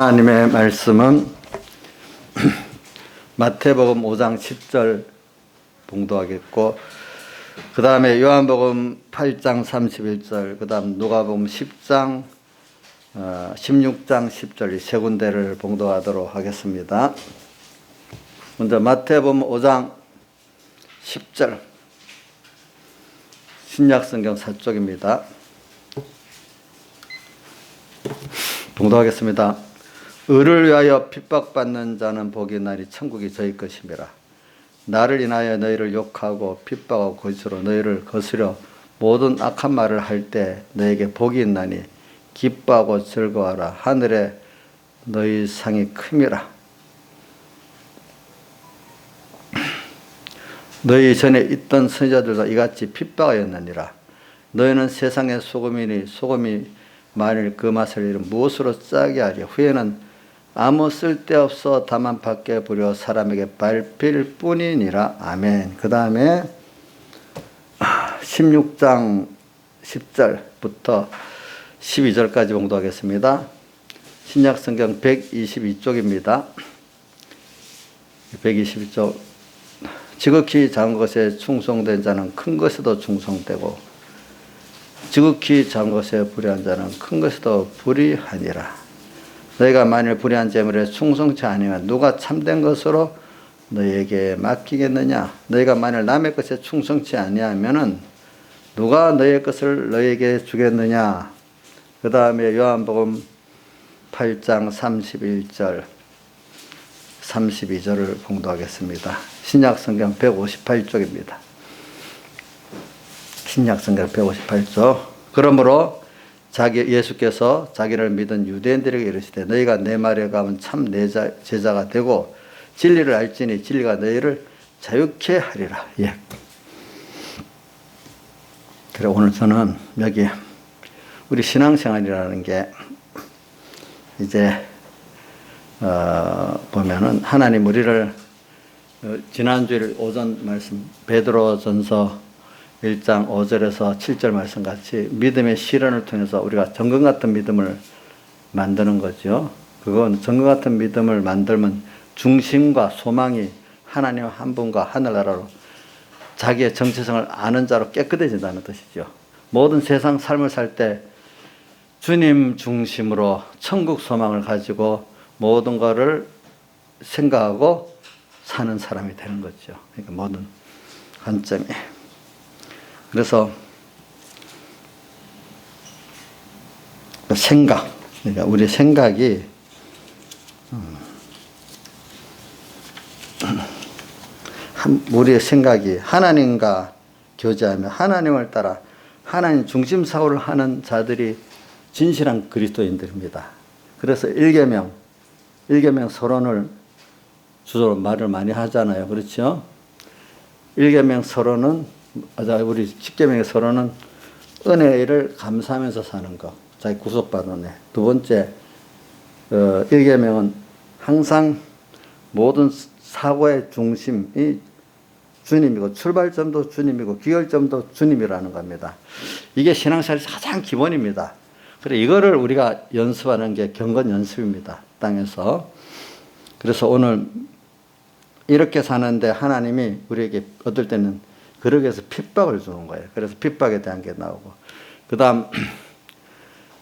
하나님의 말씀은 마태복음 5장 10절 봉독하겠고, 그 다음에 요한복음 8장 31절, 그 다음 누가복음 10장 16장 10절 이 세 군데를 봉독하도록 하겠습니다. 먼저 마태복음 5장 10절 신약성경 4쪽입니다. 봉독하겠습니다. 의를 위하여 핍박받는 자는 복이 있나니 천국이 저희 것임이라. 나를 인하여 너희를 욕하고 핍박하고 거짓으로 너희를 거스려 모든 악한 말을 할 때 너희에게 복이 있나니 기뻐하고 즐거워하라. 하늘에 너희 상이 큼이라. 너희 전에 있던 선지자들도 이같이 핍박하였느니라. 너희는 세상의 소금이니 소금이 만일 그 맛을 잃으면 무엇으로 짜게 하리. 후에는 아무 쓸데없어 다만 밖에 부려 사람에게 밟힐 뿐이니라. 아멘. 그 다음에 16장 10절부터 12절까지 봉독하겠습니다. 신약성경 122쪽입니다. 122쪽. 지극히 작은 것에 충성된 자는 큰 것에도 충성되고 지극히 작은 것에 불의한 자는 큰 것에도 불의하니라. 너희가 만일 불의한 재물에 충성치 아니하면 누가 참된 것으로 너희에게 맡기겠느냐. 너희가 만일 남의 것에 충성치 아니하면 누가 너희의 것을 너희에게 주겠느냐. 그 다음에 요한복음 8장 31절 32절을 봉독하겠습니다. 신약성경 158쪽입니다. 신약성경 158쪽. 그러므로 예수께서 자기를 믿은 유대인들에게 이르시되 너희가 내 말에 가면 참 내 제자가 되고 진리를 알지니 진리가 너희를 자유케 하리라. 예. 그래 오늘 저는 여기 우리 신앙생활이라는 게 이제 보면은 하나님 우리를 지난주일 오전 말씀 베드로전서 1장 5절에서 7절 말씀 같이 믿음의 실현을 통해서 우리가 정금 같은 믿음을 만드는 거죠. 그건 정금 같은 믿음을 만들면 중심과 소망이 하나님 한 분과 하늘나라로 자기의 정체성을 아는 자로 깨끗해진다는 뜻이죠. 모든 세상 삶을 살 때 주님 중심으로 천국 소망을 가지고 모든 것을 생각하고 사는 사람이 되는 거죠. 그러니까 모든 관점이. 그래서 생각, 그러니까 우리 생각이 우리의 생각이 하나님과 교제하며 하나님을 따라 하나님 중심 사고를 하는 자들이 진실한 그리스도인들입니다. 그래서 일계명 서론을 주로 말을 많이 하잖아요. 그렇죠? 일계명 서론은 우리 십계명의 서론은 은혜를 감사하면서 사는 것, 자기 구속받은 은혜. 두 번째, 일계명은 항상 모든 사고의 중심이 주님이고 출발점도 주님이고 기결점도 주님이라는 겁니다. 이게 신앙생활의 가장 기본입니다. 그래 이거를 우리가 연습하는 게 경건 연습입니다. 땅에서. 그래서 오늘 이렇게 사는데 하나님이 우리에게 어떨 때는 그러기 위해서 핍박을 주는 거예요. 그래서 핍박에 대한 게 나오고. 그 다음,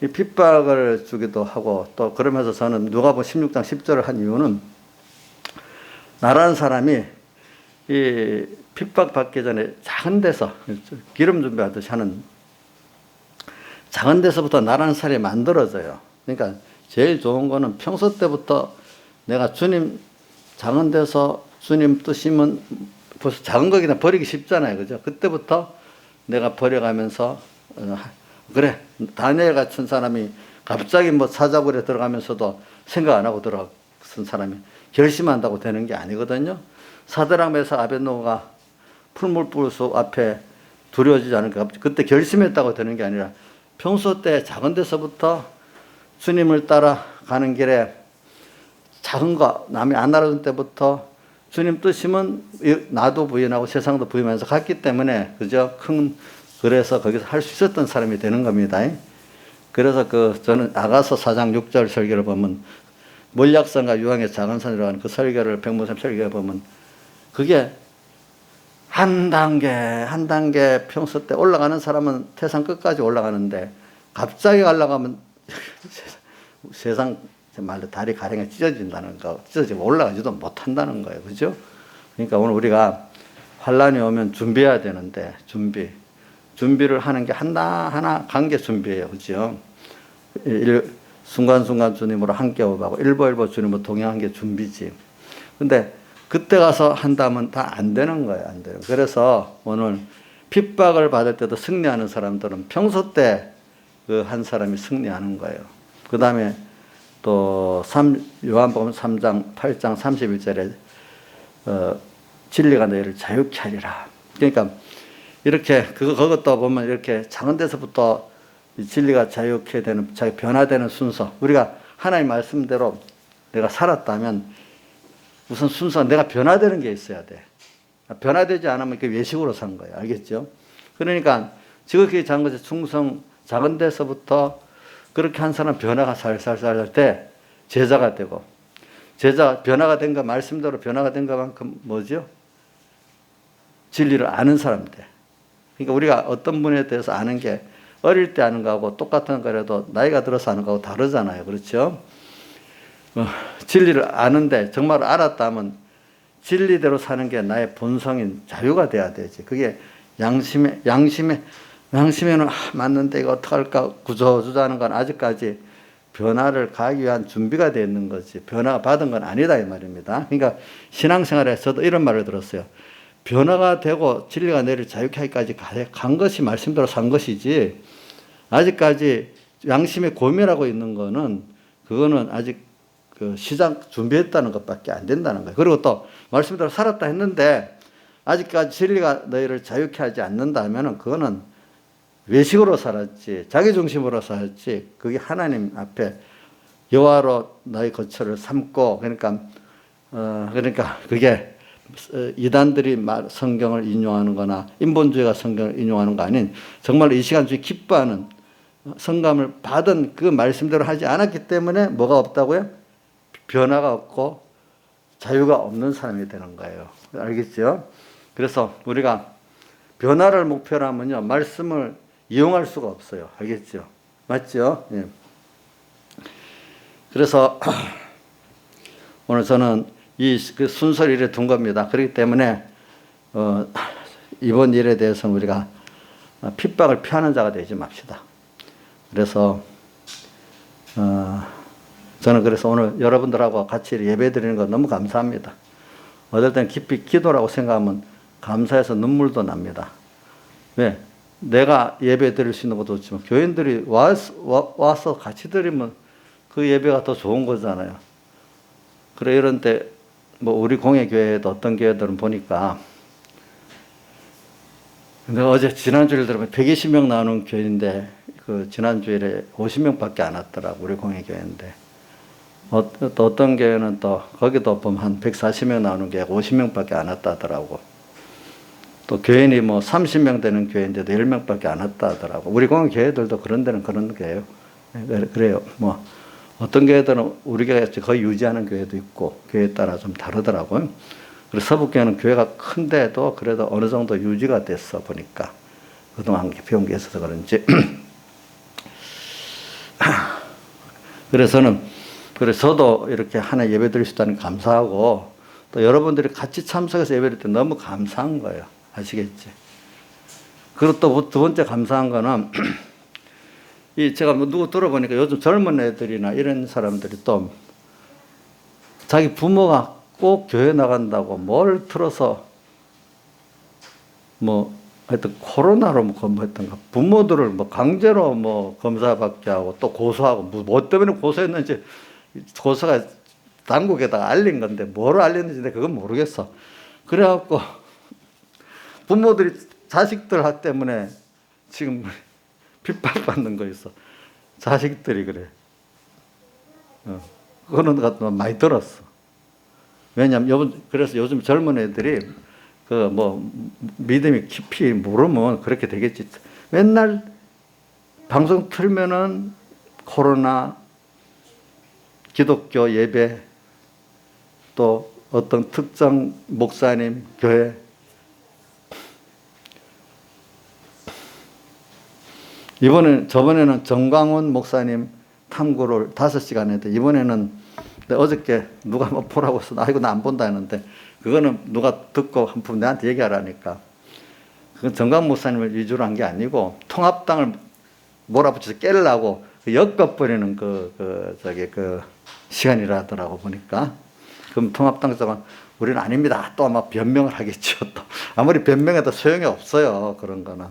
이 핍박을 주기도 하고, 또 그러면서 저는 누가복음 16장 10절을 한 이유는 나라는 사람이 이 핍박 받기 전에 작은 데서, 기름 준비하듯이 하는 작은 데서부터 나라는 사람이 만들어져요. 그러니까 제일 좋은 거는 평소 때부터 내가 주님, 작은 데서 주님 뜻이면 벌써 작은 거기나 버리기 쉽잖아요. 그죠? 그때부터 내가 버려가면서, 그래, 다니엘 같은 사람이 갑자기 뭐 사자굴에 들어가면서도 생각 안 하고 들어간 사람이 결심한다고 되는 게 아니거든요. 사드락 메삭 아벳노고가 풀물불 속 앞에 두려워지지 않으니까 그때 결심했다고 되는 게 아니라 평소 때 작은 데서부터 주님을 따라가는 길에 작은 거, 남이 안 알아준 때부터 주님 뜻이면 나도 부인하고 세상도 부인하면서 갔기 때문에, 그죠? 그래서 거기서 할 수 있었던 사람이 되는 겁니다. 그래서 저는 아가서 4장 6절 설교를 보면 몰약산과 유황의 작은 산이라고 하는 그 설교를 백문쌤 설교해 보면 그게 한 단계 한 단계 평소 때 올라가는 사람은 태산 끝까지 올라가는데 갑자기 올라가면 세상 말로 다리 가랭이 찢어진다는 거, 찢어지고 올라가지도 못한다는 거예요. 그죠? 그러니까 오늘 우리가 환란이 오면 준비해야 되는데 준비를 하는 게 하나 관계 준비예요. 그죠? 순간순간 주님으로 함께 오고 일보일보 주님으로 동행한 게 준비지. 근데 그때 가서 한다면 다 안 되는 거예요. 안 돼요. 그래서 오늘 핍박을 받을 때도 승리하는 사람들은 평소 때 그 한 사람이 승리하는 거예요. 그 다음에 또 요한복음 3장 8장 31절에 진리가 너희를 자유케 하리라. 그러니까 이렇게 그것도 보면 이렇게 작은 데서부터 진리가 자유케 되는, 변화되는 순서. 우리가 하나님 말씀대로 내가 살았다면 우선 순서 내가 변화되는 게 있어야 돼. 변화되지 않으면 그 외식으로 산 거예요. 알겠죠? 그러니까 지극히 작은 것에 충성, 작은 데서부터 그렇게 한 사람 변화가 살살살 할 때 제자가 되고, 제자 변화가 된 거, 말씀대로 변화가 된 것만큼 뭐죠? 진리를 아는 사람 돼. 그러니까 우리가 어떤 분에 대해서 아는 게 어릴 때 아는 거하고 똑같은 거라도 나이가 들어서 아는 거하고 다르잖아요. 그렇죠? 진리를 아는데 정말 알았다면 진리대로 사는 게 나의 본성인 자유가 돼야 되지. 그게 양심에는 맞는데 이거 어떡할까 구조주자하는 건 아직까지 변화를 가기 위한 준비가 되어 있는 거지. 변화가 받은 건 아니다 이 말입니다. 그러니까 신앙생활에 저도 이런 말을 들었어요. 변화가 되고 진리가 너희를 자유케 하기까지 간 것이 말씀대로 산 것이지, 아직까지 양심에 고민하고 있는 거는 그거는 아직 그 시작 준비했다는 것밖에 안 된다는 거예요. 그리고 또 말씀대로 살았다 했는데 아직까지 진리가 너희를 자유케 하지 않는다면은 그거는 외식으로 살았지, 자기중심으로 살았지, 그게 하나님 앞에 여호와로 너희 거처를 삼고, 그러니까 그게 이단들이 성경을 인용하는 거나 인본주의가 성경을 인용하는 거 아닌 정말 이 시간 중에 기뻐하는 성감을 받은 그 말씀대로 하지 않았기 때문에 뭐가 없다고요? 변화가 없고 자유가 없는 사람이 되는 거예요. 알겠죠? 그래서 우리가 변화를 목표로 하면요, 말씀을 이용할 수가 없어요. 알겠죠? 맞죠? 예. 그래서 오늘 저는 그 순서를 이래 둔 겁니다. 그렇기 때문에 이번 일에 대해서는 우리가 핍박을 피하는 자가 되지 맙시다. 그래서 저는 그래서 오늘 여러분들하고 같이 예배 드리는 거 너무 감사합니다. 어떨 땐 깊이 기도라고 생각하면 감사해서 눈물도 납니다. 왜? 내가 예배 드릴 수 있는 것도 좋지만 교인들이 와서 같이 드리면 그 예배가 더 좋은 거잖아요. 그래, 이런 때 뭐 우리 공예교회에도 어떤 교회들은 보니까, 내가 어제 지난주에 들으면 120명 나오는 교회인데 그 지난주에 50명밖에 안 왔더라고. 우리 공예교회인데 또 어떤 교회는 또 거기도 보면 한 140명 나오는 교회가 50명밖에 안 왔다 하더라고. 또 교인이 뭐 30명 되는 교회인데도 10명밖에 안 왔다 하더라고. 우리 공예 교회들도 그런 데는 그런 교회예요. 그래요. 뭐 어떤 교회들은 우리 교회 거의 유지하는 교회도 있고 교회에 따라 좀 다르더라고요. 그리고 서북교회는 교회가 큰데도 그래도 어느 정도 유지가 됐어 보니까 그동안 배운 게 있어서 그런지. 그래서 저도 이렇게 하나 예배 드릴 수 있다니 감사하고, 또 여러분들이 같이 참석해서 예배 드릴 때 너무 감사한 거예요. 아시겠지? 그리고 또 두 번째 감사한 거는 제가 뭐 누구 들어보니까 요즘 젊은 애들이나 이런 사람들이 또 자기 부모가 꼭 교회 나간다고 뭘 틀어서 뭐 하여튼 코로나로 뭐 했던가 부모들을 뭐 강제로 뭐 검사받게 하고 또 고소하고 뭐 때문에 고소했는지 고소가 당국에다가 알린 건데 뭐를 알렸는지 그건 모르겠어. 그래갖고 부모들이 자식들 때문에 지금 핍박받는 거 있어. 자식들이 그래. 그거는 많이 들었어. 왜냐면 그래서 요즘 젊은 애들이 그 뭐 믿음이 깊이 모르면 그렇게 되겠지. 맨날 방송 틀면은 코로나 기독교 예배, 또 어떤 특정 목사님, 교회, 저번에는 정광훈 목사님 탐구를 5시간 했는데, 이번에는 어저께 누가 뭐 보라고 해서 아이고 나 안 본다 했는데, 그거는 누가 듣고 한 번 내한테 얘기하라니까. 그건 정광훈 목사님을 위주로 한 게 아니고 통합당을 몰아붙여서 깨려고 엮어버리는 그 시간이라 하더라고 보니까. 그럼 통합당 쪽은 우리는 아닙니다. 또 아마 변명을 하겠죠. 또 아무리 변명해도 소용이 없어요. 그런 거는.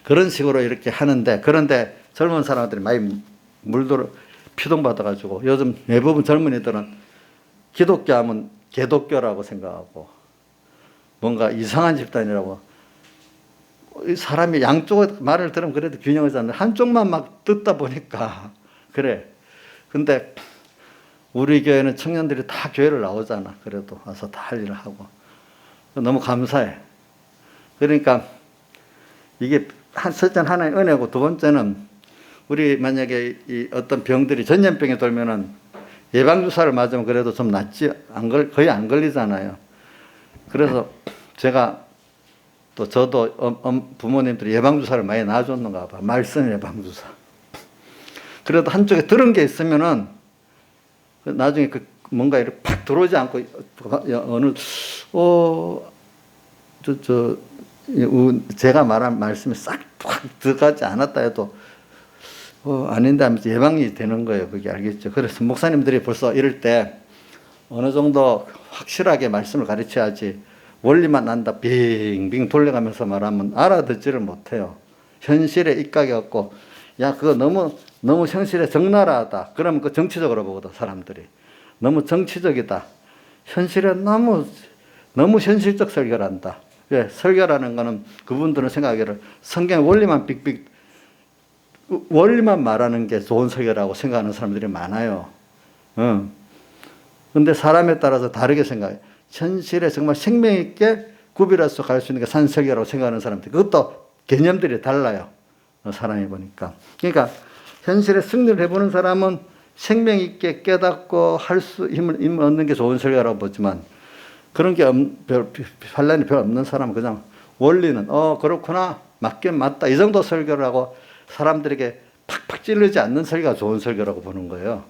그런 식으로 이렇게 하는데, 그런데 젊은 사람들이 많이 피동받아가지고 요즘 대부분 젊은이들은 기독교 하면 개독교라고 생각하고 뭔가 이상한 집단이라고. 사람이 양쪽의 말을 들으면 그래도 균형을 잡는, 한쪽만 막 듣다 보니까 그래. 근데 우리 교회는 청년들이 다 교회를 나오잖아. 그래도 와서 다 할 일을 하고 너무 감사해. 그러니까 이게 첫째는 하나의 은혜고, 두 번째는 우리 만약에 이 어떤 병들이 전염병이 돌면은 예방주사를 맞으면 그래도 좀 낫지, 거의 안 걸리잖아요. 그래서 제가 또 저도 부모님들이 예방주사를 많이 놔줬는가 봐. 말씀 예방주사. 그래도 한쪽에 들은 게 있으면은 나중에 뭔가 이렇게 팍 들어오지 않고 제가 말한 말씀이 싹 팍 들어가지 않았다 해도 아닌데 하면서 예방이 되는 거예요. 그게 알겠죠. 그래서 목사님들이 벌써 이럴 때 어느 정도 확실하게 말씀을 가르쳐야지, 원리만 난다 빙빙 돌려가면서 말하면 알아듣지를 못해요. 현실에 입각이 없고, 야 그거 너무 현실에 적나라하다. 그러면 그 정치적으로 보거든. 사람들이 너무 정치적이다. 현실에 너무 현실적 설교를 한다. 왜? 설교라는 거는 그분들은 생각하기를 성경 원리만 빅빅 원리만 말하는 게 좋은 설교라고 생각하는 사람들이 많아요. 근데 사람에 따라서 다르게 생각해요. 현실에 정말 생명 있게 구별해서 갈 수 있는 게 산설교라고 생각하는 사람들, 그것도 개념들이 달라요. 사람이 보니까. 그러니까 현실에 승리를 해보는 사람은 생명 있게 깨닫고 할 수 힘을 얻는 게 좋은 설교라고 보지만, 그런 게 반란이 별로 없는 사람은 그냥 원리는 그렇구나, 맞긴 맞다, 이 정도 설교를 하고 사람들에게 팍팍 찔르지 않는 설교가 좋은 설교라고 보는 거예요.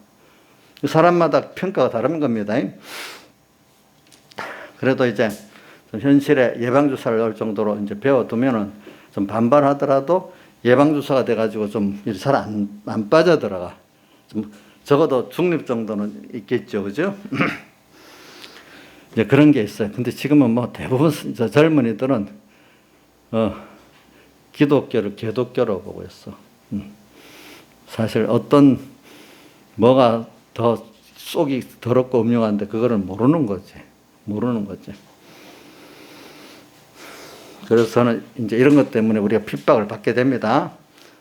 사람마다 평가가 다른 겁니다. 그래도 이제 현실에 예방주사를 넣을 정도로 이제 배워두면은 좀 반발하더라도 예방주사가 돼가지고 좀 잘 안 빠져들어가. 좀 적어도 중립 정도는 있겠죠. 그죠? 이제 그런 게 있어요. 근데 지금은 뭐 대부분 젊은이들은 기독교를 개독교로 보고 있어. 사실 뭐가 더 속이 더럽고 음흉한데 그거를 모르는 거지. 그래서 저는 이제 이런 것 때문에 우리가 핍박을 받게 됩니다.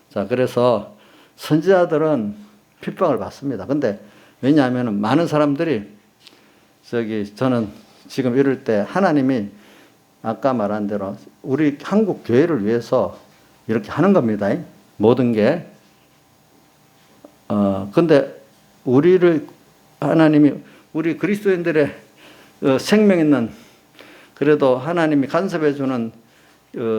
자, 그래서 선지자들은 핍박을 받습니다. 근데 왜냐하면 많은 사람들이 저는 지금 이럴 때 하나님이 아까 말한 대로 우리 한국 교회를 위해서 이렇게 하는 겁니다. 모든 게. 근데 하나님이 우리 그리스도인들의 생명 있는, 그래도 하나님이 간섭해 주는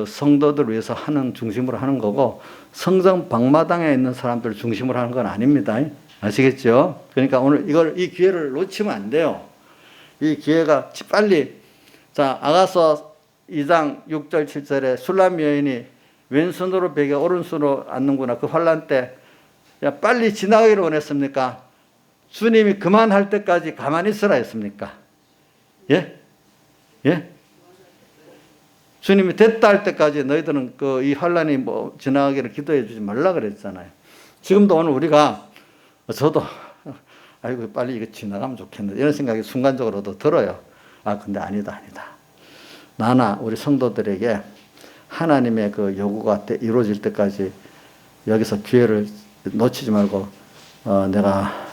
성도들 위해서 중심으로 하는 거고, 성전 방마당에 있는 사람들 중심으로 하는 건 아닙니다. 아시겠죠? 그러니까 오늘 이 기회를 놓치면 안 돼요. 이 기회가 빨리. 자, 아가서 2장 6절 7절에 술람 여인이 왼손으로 베개 오른손으로 앉는구나. 그 환란 때 빨리 지나가기를 원했습니까? 주님이 그만할 때까지 가만히 있으라 했습니까? 예? 주님이 됐다 할 때까지 너희들은 이 환란이 지나가기를 기도해 주지 말라 그랬잖아요. 지금도 오늘 우리가, 저도 아이고 빨리 이거 지나가면 좋겠는데 이런 생각이 순간적으로도 들어요. 근데 아니다. 나나 우리 성도들에게 하나님의 그 요구가 이루어질 때까지 여기서 기회를 놓치지 말고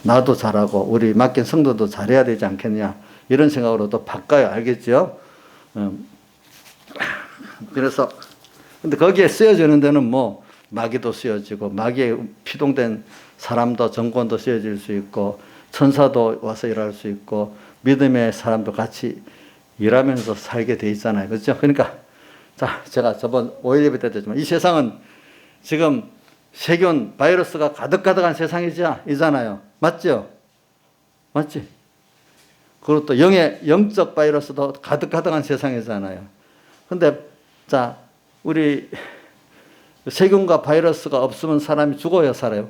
나도 잘하고 우리 맡긴 성도도 잘해야 되지 않겠냐, 이런 생각으로 또 바꿔요. 알겠죠? 그래서 근데 거기에 쓰여지는 데는 마귀도 쓰여지고, 마귀에 피동된 사람도 정권도 씌워질 수 있고 천사도 와서 일할 수 있고 믿음의 사람도 같이 일하면서 살게 돼 있잖아요. 그렇죠? 그러니까 자, 제가 저번 5일 예배 때도 했지만 이 세상은 지금 세균, 바이러스가 가득가득한 세상이잖아요. 맞죠? 맞지? 그리고 또 영적 바이러스도 가득가득한 세상이잖아요. 근데 자, 우리 세균과 바이러스가 없으면 사람이 죽어요, 살아요?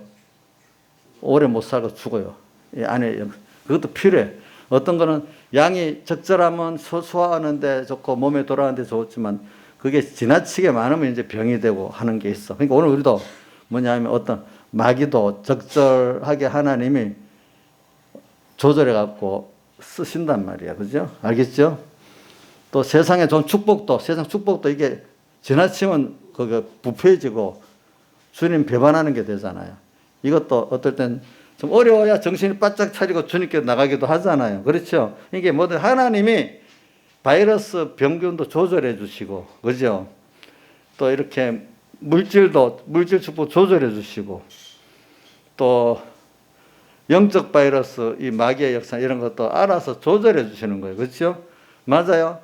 오래 못 살고 죽어요. 안에 그것도 필요해. 어떤 거는 양이 적절하면 소화하는데 좋고 몸에 돌아가는데 좋지만 그게 지나치게 많으면 이제 병이 되고 하는 게 있어. 그러니까 오늘 우리도 뭐냐면 어떤 마귀도 적절하게 하나님이 조절해 갖고 쓰신단 말이야. 그죠? 알겠죠? 또 세상에 좋은 축복도, 세상 축복도 이게 지나치면 그게 부패해지고 주님 배반하는 게 되잖아요. 이것도 어떨 땐 좀 어려워야 정신이 바짝 차리고 주님께 나가기도 하잖아요. 그렇죠? 이게 뭐든 하나님이 바이러스 병균도 조절해 주시고, 그죠? 또 이렇게 물질 축복 조절해 주시고, 또 영적 바이러스, 이 마귀의 역사 이런 것도 알아서 조절해 주시는 거예요. 그렇죠? 맞아요.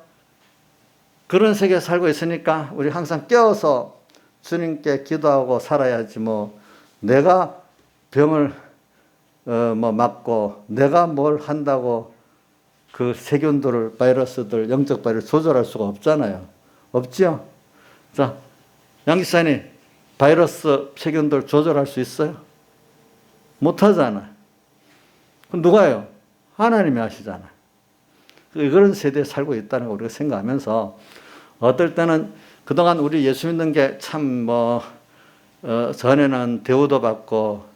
그런 세계에 살고 있으니까 우리 항상 깨어서 주님께 기도하고 살아야지 뭐 내가 병을 맞고 내가 뭘 한다고 그 세균들을 바이러스들 영적 바이러스 조절할 수가 없잖아요. 없죠? 자, 양 기사님 바이러스 세균들 조절할 수 있어요? 못하잖아. 그럼 누가 해요? 하나님이 하시잖아. 그런 세대에 살고 있다는 걸 우리가 생각하면서 어떨 때는 그동안 우리 예수 믿는 게 참 전에는 대우도 받고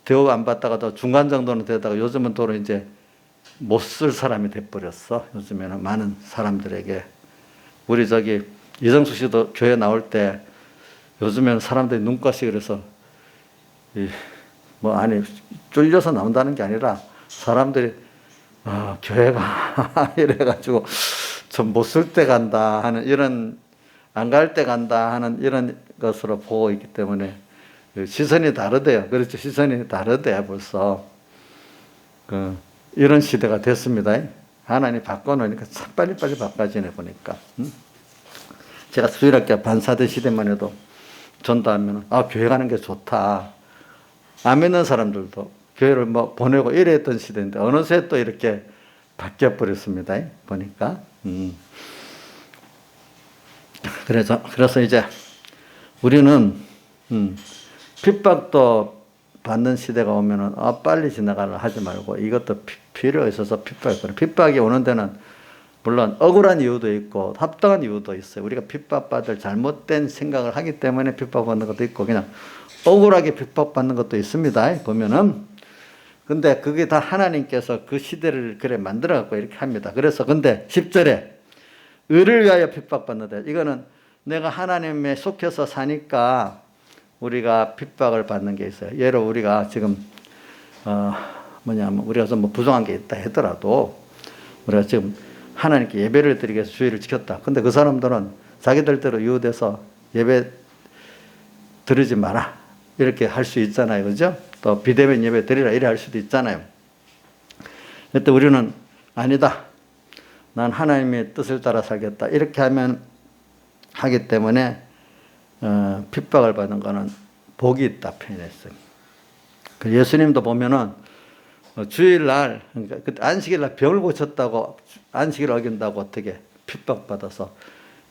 대우 안 받다가도 중간 정도는 되다가 요즘은 도로 이제 못 쓸 사람이 돼버렸어. 요즘에는 많은 사람들에게. 우리 이정숙 씨도 교회 나올 때 요즘에는 사람들이 눈가시 그래서 쫄려서 나온다는 게 아니라 사람들이 교회가 이래가지고 좀 못 쓸 때 간다 하는 이런 안 갈 때 간다 하는 이런 것으로 보고 있기 때문에 시선이 다르대요. 그렇죠. 시선이 다르대요. 벌써 이런 시대가 됐습니다. 하나님 바꿔놓으니까 참 빨리빨리 바꿔지네 보니까. 제가 수일학교 반사대 시대만 해도 전도하면 교회 가는 게 좋다. 안 믿는 사람들도 교회를 보내고 이랬던 시대인데 어느새 또 이렇게 바뀌어 버렸습니다. 보니까. 그래서 이제 우리는 핍박도 받는 시대가 오면은 빨리 지나가려 하지 말고 이것도 필요가 있어서 핍박이 오는 데는 물론 억울한 이유도 있고 합당한 이유도 있어요. 우리가 핍박받을 잘못된 생각을 하기 때문에 핍박받는 것도 있고 그냥 억울하게 핍박받는 것도 있습니다. 보면은. 근데 그게 다 하나님께서 그 시대를 그래 만들어 갖고 이렇게 합니다. 그래서 근데 10절에 의를 위하여 핍박받는다. 이거는 내가 하나님에 속해서 사니까 우리가 핍박을 받는 게 있어요. 예로 우리가 지금 우리가 좀 부정한 게 있다 하더라도 우리가 지금 하나님께 예배를 드리기 위해서 주의를 지켰다. 근데 그 사람들은 자기들대로 이유돼서 예배 드리지 마라 이렇게 할 수 있잖아요. 그죠? 또 비대면 예배 드리라 이래 할 수도 있잖아요. 그때 우리는 아니다. 난 하나님의 뜻을 따라 살겠다. 이렇게 하기 때문에 핍박을 받는 거는 복이 있다 표현했어요. 예수님도 보면은 주일날 그러니까 그때 안식일날 병을 고쳤다고 안식일을 어긴다고 어떻게 핍박받아서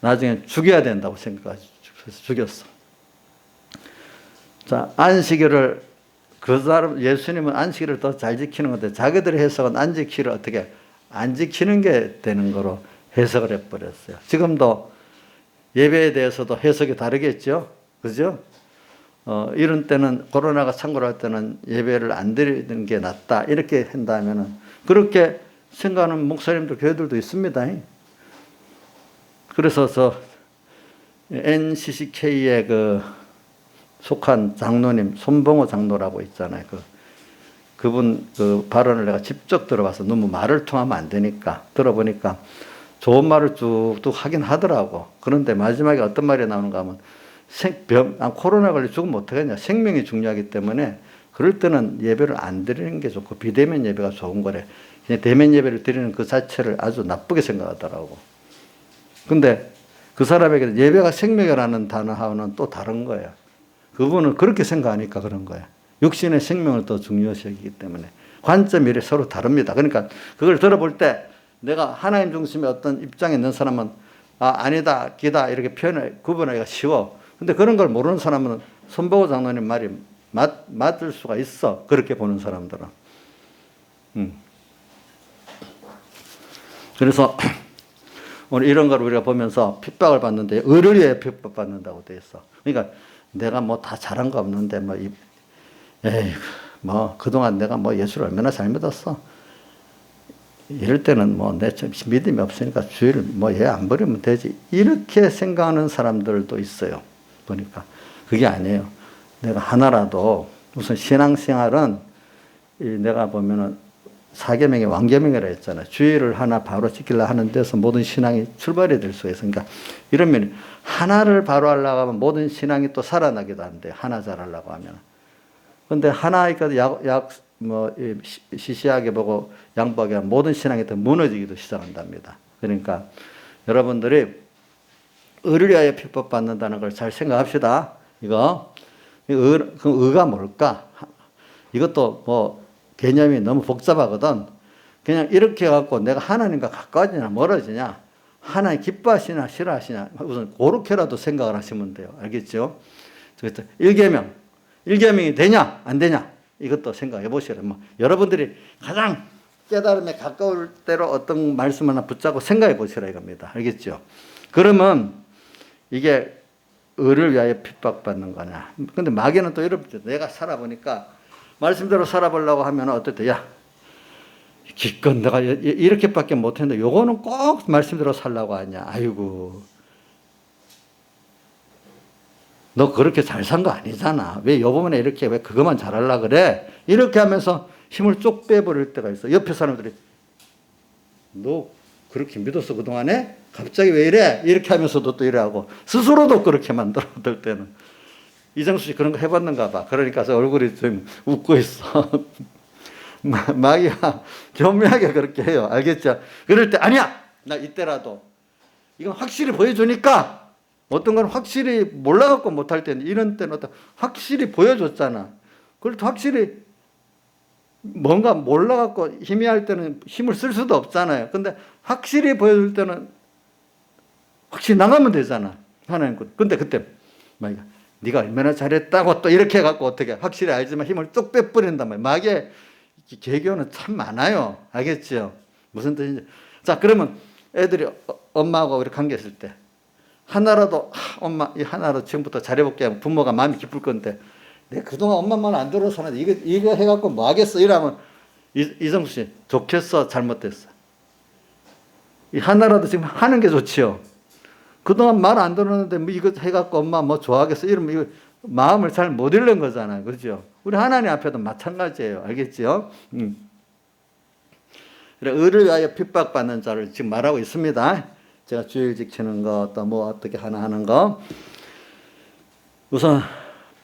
나중에 죽여야 된다고 생각해서 죽였어. 자, 안식일을 예수님은 안식일을 더 잘 지키는 건데 자기들의 해석은 안식일을 어떻게 안 지키는 게 되는 거로 해석을 해버렸어요. 지금도 예배에 대해서도 해석이 다르겠죠. 그죠? 이런 때는 코로나가 창궐할 때는 예배를 안 드리는 게 낫다. 이렇게 한다면은 그렇게 생각하는 목사님들 교회들도 있습니다. 그래서 NCCK에 속한 장로님 손봉호 장로라고 있잖아요. 그분 발언을 내가 직접 들어봐서 너무 말을 통하면 안 되니까 들어보니까 좋은 말을 쭉쭉 하긴 하더라고. 그런데 마지막에 어떤 말이 나오는가 하면 코로나 걸려 죽으면 어떡하냐. 생명이 중요하기 때문에 그럴 때는 예배를 안 드리는 게 좋고 비대면 예배가 좋은 거래. 그냥 대면 예배를 드리는 그 자체를 아주 나쁘게 생각하더라고. 근데 그 사람에게 예배가 생명이라는 단어하고는 또 다른 거예요. 그분은 그렇게 생각하니까 그런 거예요. 육신의 생명을 더 중요시 여기기 때문에. 관점이 서로 다릅니다. 그러니까 그걸 들어볼 때 내가 하나님 중심의 어떤 입장에 있는 사람은 아니다, 기다 이렇게 구분하기가 쉬워. 근데 그런 걸 모르는 사람은 손보고 장로님 말이 맞을 수가 있어. 그렇게 보는 사람들은. 그래서 오늘 이런 걸 우리가 보면서 핍박을 받는데 의를 위해 핍박받는다고 돼 있어. 그러니까 내가 뭐 다 잘한 거 없는데 그동안 내가 예수를 얼마나 잘 믿었어. 이럴 때는 내 믿음이 없으니까 주의를 얘 안 버리면 되지. 이렇게 생각하는 사람들도 있어요. 보니까. 그게 아니에요. 내가 하나라도 우선 신앙생활은 내가 보면은 사계명의 왕계명이라 했잖아요. 주의를 하나 바로 지키려 하는 데서 모든 신앙이 출발이 될 수가 있으니까 이런 면이 하나를 바로 하려고 하면 모든 신앙이 또 살아나기도 한대. 하나 잘하려고 하면. 근데 하나니까 시시하게 보고 양보하게 하면 모든 신앙이 더 무너지기도 시작한답니다. 그러니까 여러분들이 의를 위하여 핍박받는다는 걸 잘 생각합시다. 의가 뭘까? 이것도 개념이 너무 복잡하거든. 그냥 이렇게 해갖고 내가 하나님과 가까워지냐 멀어지냐, 하나님 기뻐하시나 싫어하시냐, 우선 그렇게라도 생각을 하시면 돼요. 알겠죠? 그래서 일계명이 되냐 안 되냐 이것도 생각해 보시라. 여러분들이 가장 깨달음에 가까울 대로 어떤 말씀 하나 붙잡고 생각해 보시라 이겁니다. 알겠죠? 그러면 이게 의를 위하여 핍박받는 거냐. 근데 마귀는 또 이렇게 내가 살아보니까 말씀대로 살아보려고 하면 어떨 야 기껏 내가 이렇게밖에 못했는데 요거는 꼭 말씀대로 살라고 하냐. 아이고 너 그렇게 잘 산 거 아니잖아. 왜 요 부분에 이렇게 왜 그것만 잘하려고 그래. 이렇게 하면서 힘을 쪽 빼버릴 때가 있어. 옆에 사람들이 너 그렇게 믿었어 그동안에? 갑자기 왜 이래? 이렇게 하면서도 또 이래하고 스스로도 그렇게 만들어 어떨 때는. 이정수 씨 그런 거 해봤는가 봐. 그러니까 얼굴이 좀 웃고 있어. 마귀가 교묘하게 그렇게 해요. 알겠죠? 그럴 때 아니야. 나 이때라도 이건 확실히 보여주니까 어떤 건 확실히 몰라갖고 못할 때는 이런 때는 어떤 확실히 보여줬잖아. 그걸 또 확실히 뭔가 몰라갖고 희미할 때는 힘을 쓸 수도 없잖아요. 근데 확실히 보여줄 때는 확실히 나가면 되잖아. 하나님 것. 근데 그때 마귀가 네가 얼마나 잘했다고 또 이렇게 해갖고 어떻게 확실히 알지만 힘을 뚝 빼버린단 말이야. 마귀의 계교는 참 많아요. 알겠죠? 무슨 뜻인지. 자, 그러면 애들이 엄마하고 이렇게 관계 있을 때 하나라도 엄마 이 하나로 지금부터 잘해볼게 하면 부모가 마음이 기쁠 건데 내가 그동안 엄마 말 안 들어서는데 이거 해갖고 뭐 하겠어 이러면 이정수 씨 좋겠어 잘못됐어. 이 하나라도 지금 하는 게 좋지요. 그동안 말 안 들었는데 뭐 이거 해갖고 엄마 뭐 좋아하겠어 이러면 이거 마음을 잘 못 읽는 거잖아요. 그렇죠? 우리 하나님 앞에도 마찬가지예요. 알겠죠? 그래, 의를 위하여 핍박받는 자를 지금 말하고 있습니다. 제가 주일 지키는 거, 또 뭐 어떻게 하나 하는 거. 우선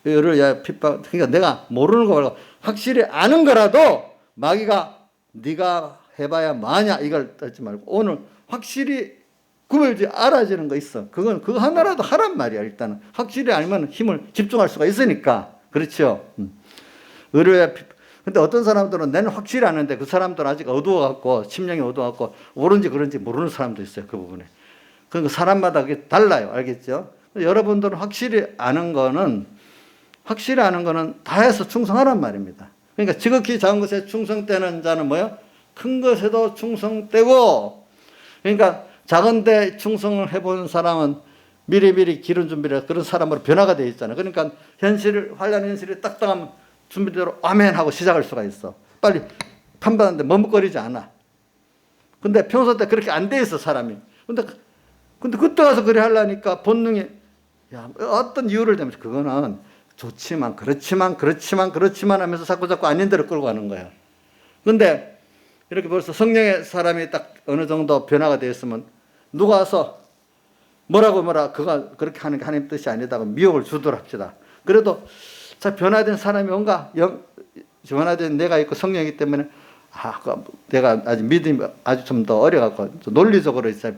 의를 위하여 핍박. 그러니까 내가 모르는 거 말고 확실히 아는 거라도 마귀가 네가 해봐야 뭐하냐 이걸 듣지 말고 오늘 확실히 구별지 알아지는 거 있어. 그건 그거 하나라도 하란 말이야. 일단은 확실히 알면 힘을 집중할 수가 있으니까. 그렇죠? 의를 위하여 핍박. 근데 어떤 사람들은 나는 확실히 아는데 그 사람들은 아직 어두워갖고 심령이 어두워갖고 옳은지 그런지 모르는 사람도 있어요. 그 부분에. 그러니까 사람마다 그게 달라요. 알겠죠? 여러분들은 확실히 아는 거는 다 해서 충성하란 말입니다. 그러니까 지극히 작은 것에 충성되는 자는 뭐예요? 큰 것에도 충성되고. 그러니까 작은데 충성을 해본 사람은 미리미리 기른 준비를 그런 사람으로 변화가 되어 있잖아요. 그러니까 환란 현실이 딱딱하면 준비대로 아멘 하고 시작할 수가 있어. 빨리 판단하는데 머뭇거리지 않아. 근데 평소 때 그렇게 안 돼 있어 사람이. 근데 그때 가서 그래 하려니까 본능이 어떤 이유를 대면서 그거는 좋지만 그렇지만 하면서 자꾸 아닌 대로 끌고 가는 거야. 근데 이렇게 벌써 성령의 사람이 딱 어느 정도 변화가 되어 있으면 누가 와서 뭐라 그가 그렇게 하는 게 하나님 뜻이 아니다고 미혹을 주도록 합시다. 그래도 자 변화된 사람이 뭔가 변화된 내가 있고 성령이기 때문에 내가 아직 믿음이 아주 좀 더 어려갖고 논리적으로 이제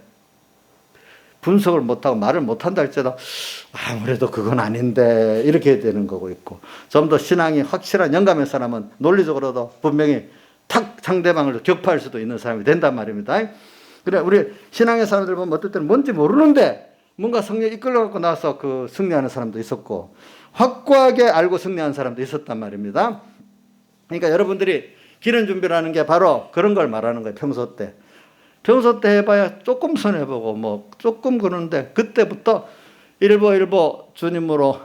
분석을 못하고 말을 못한다 할지라도 아무래도 그건 아닌데 이렇게 되는 거고 있고, 좀 더 신앙이 확실한 영감의 사람은 논리적으로도 분명히 탁 상대방을 격파할 수도 있는 사람이 된단 말입니다. 그래 우리 신앙의 사람들 보면 어떨 때는 뭔지 모르는데 뭔가 성령 이끌려갖고 나서 그 승리하는 사람도 있었고, 확고하게 알고 승리하는 사람도 있었단 말입니다. 그러니까 여러분들이 기는 준비라는 게 바로 그런 걸 말하는 거예요. 평소 때 해봐야 조금 손해보고 뭐 조금 그러는데, 그때부터 일보 주님으로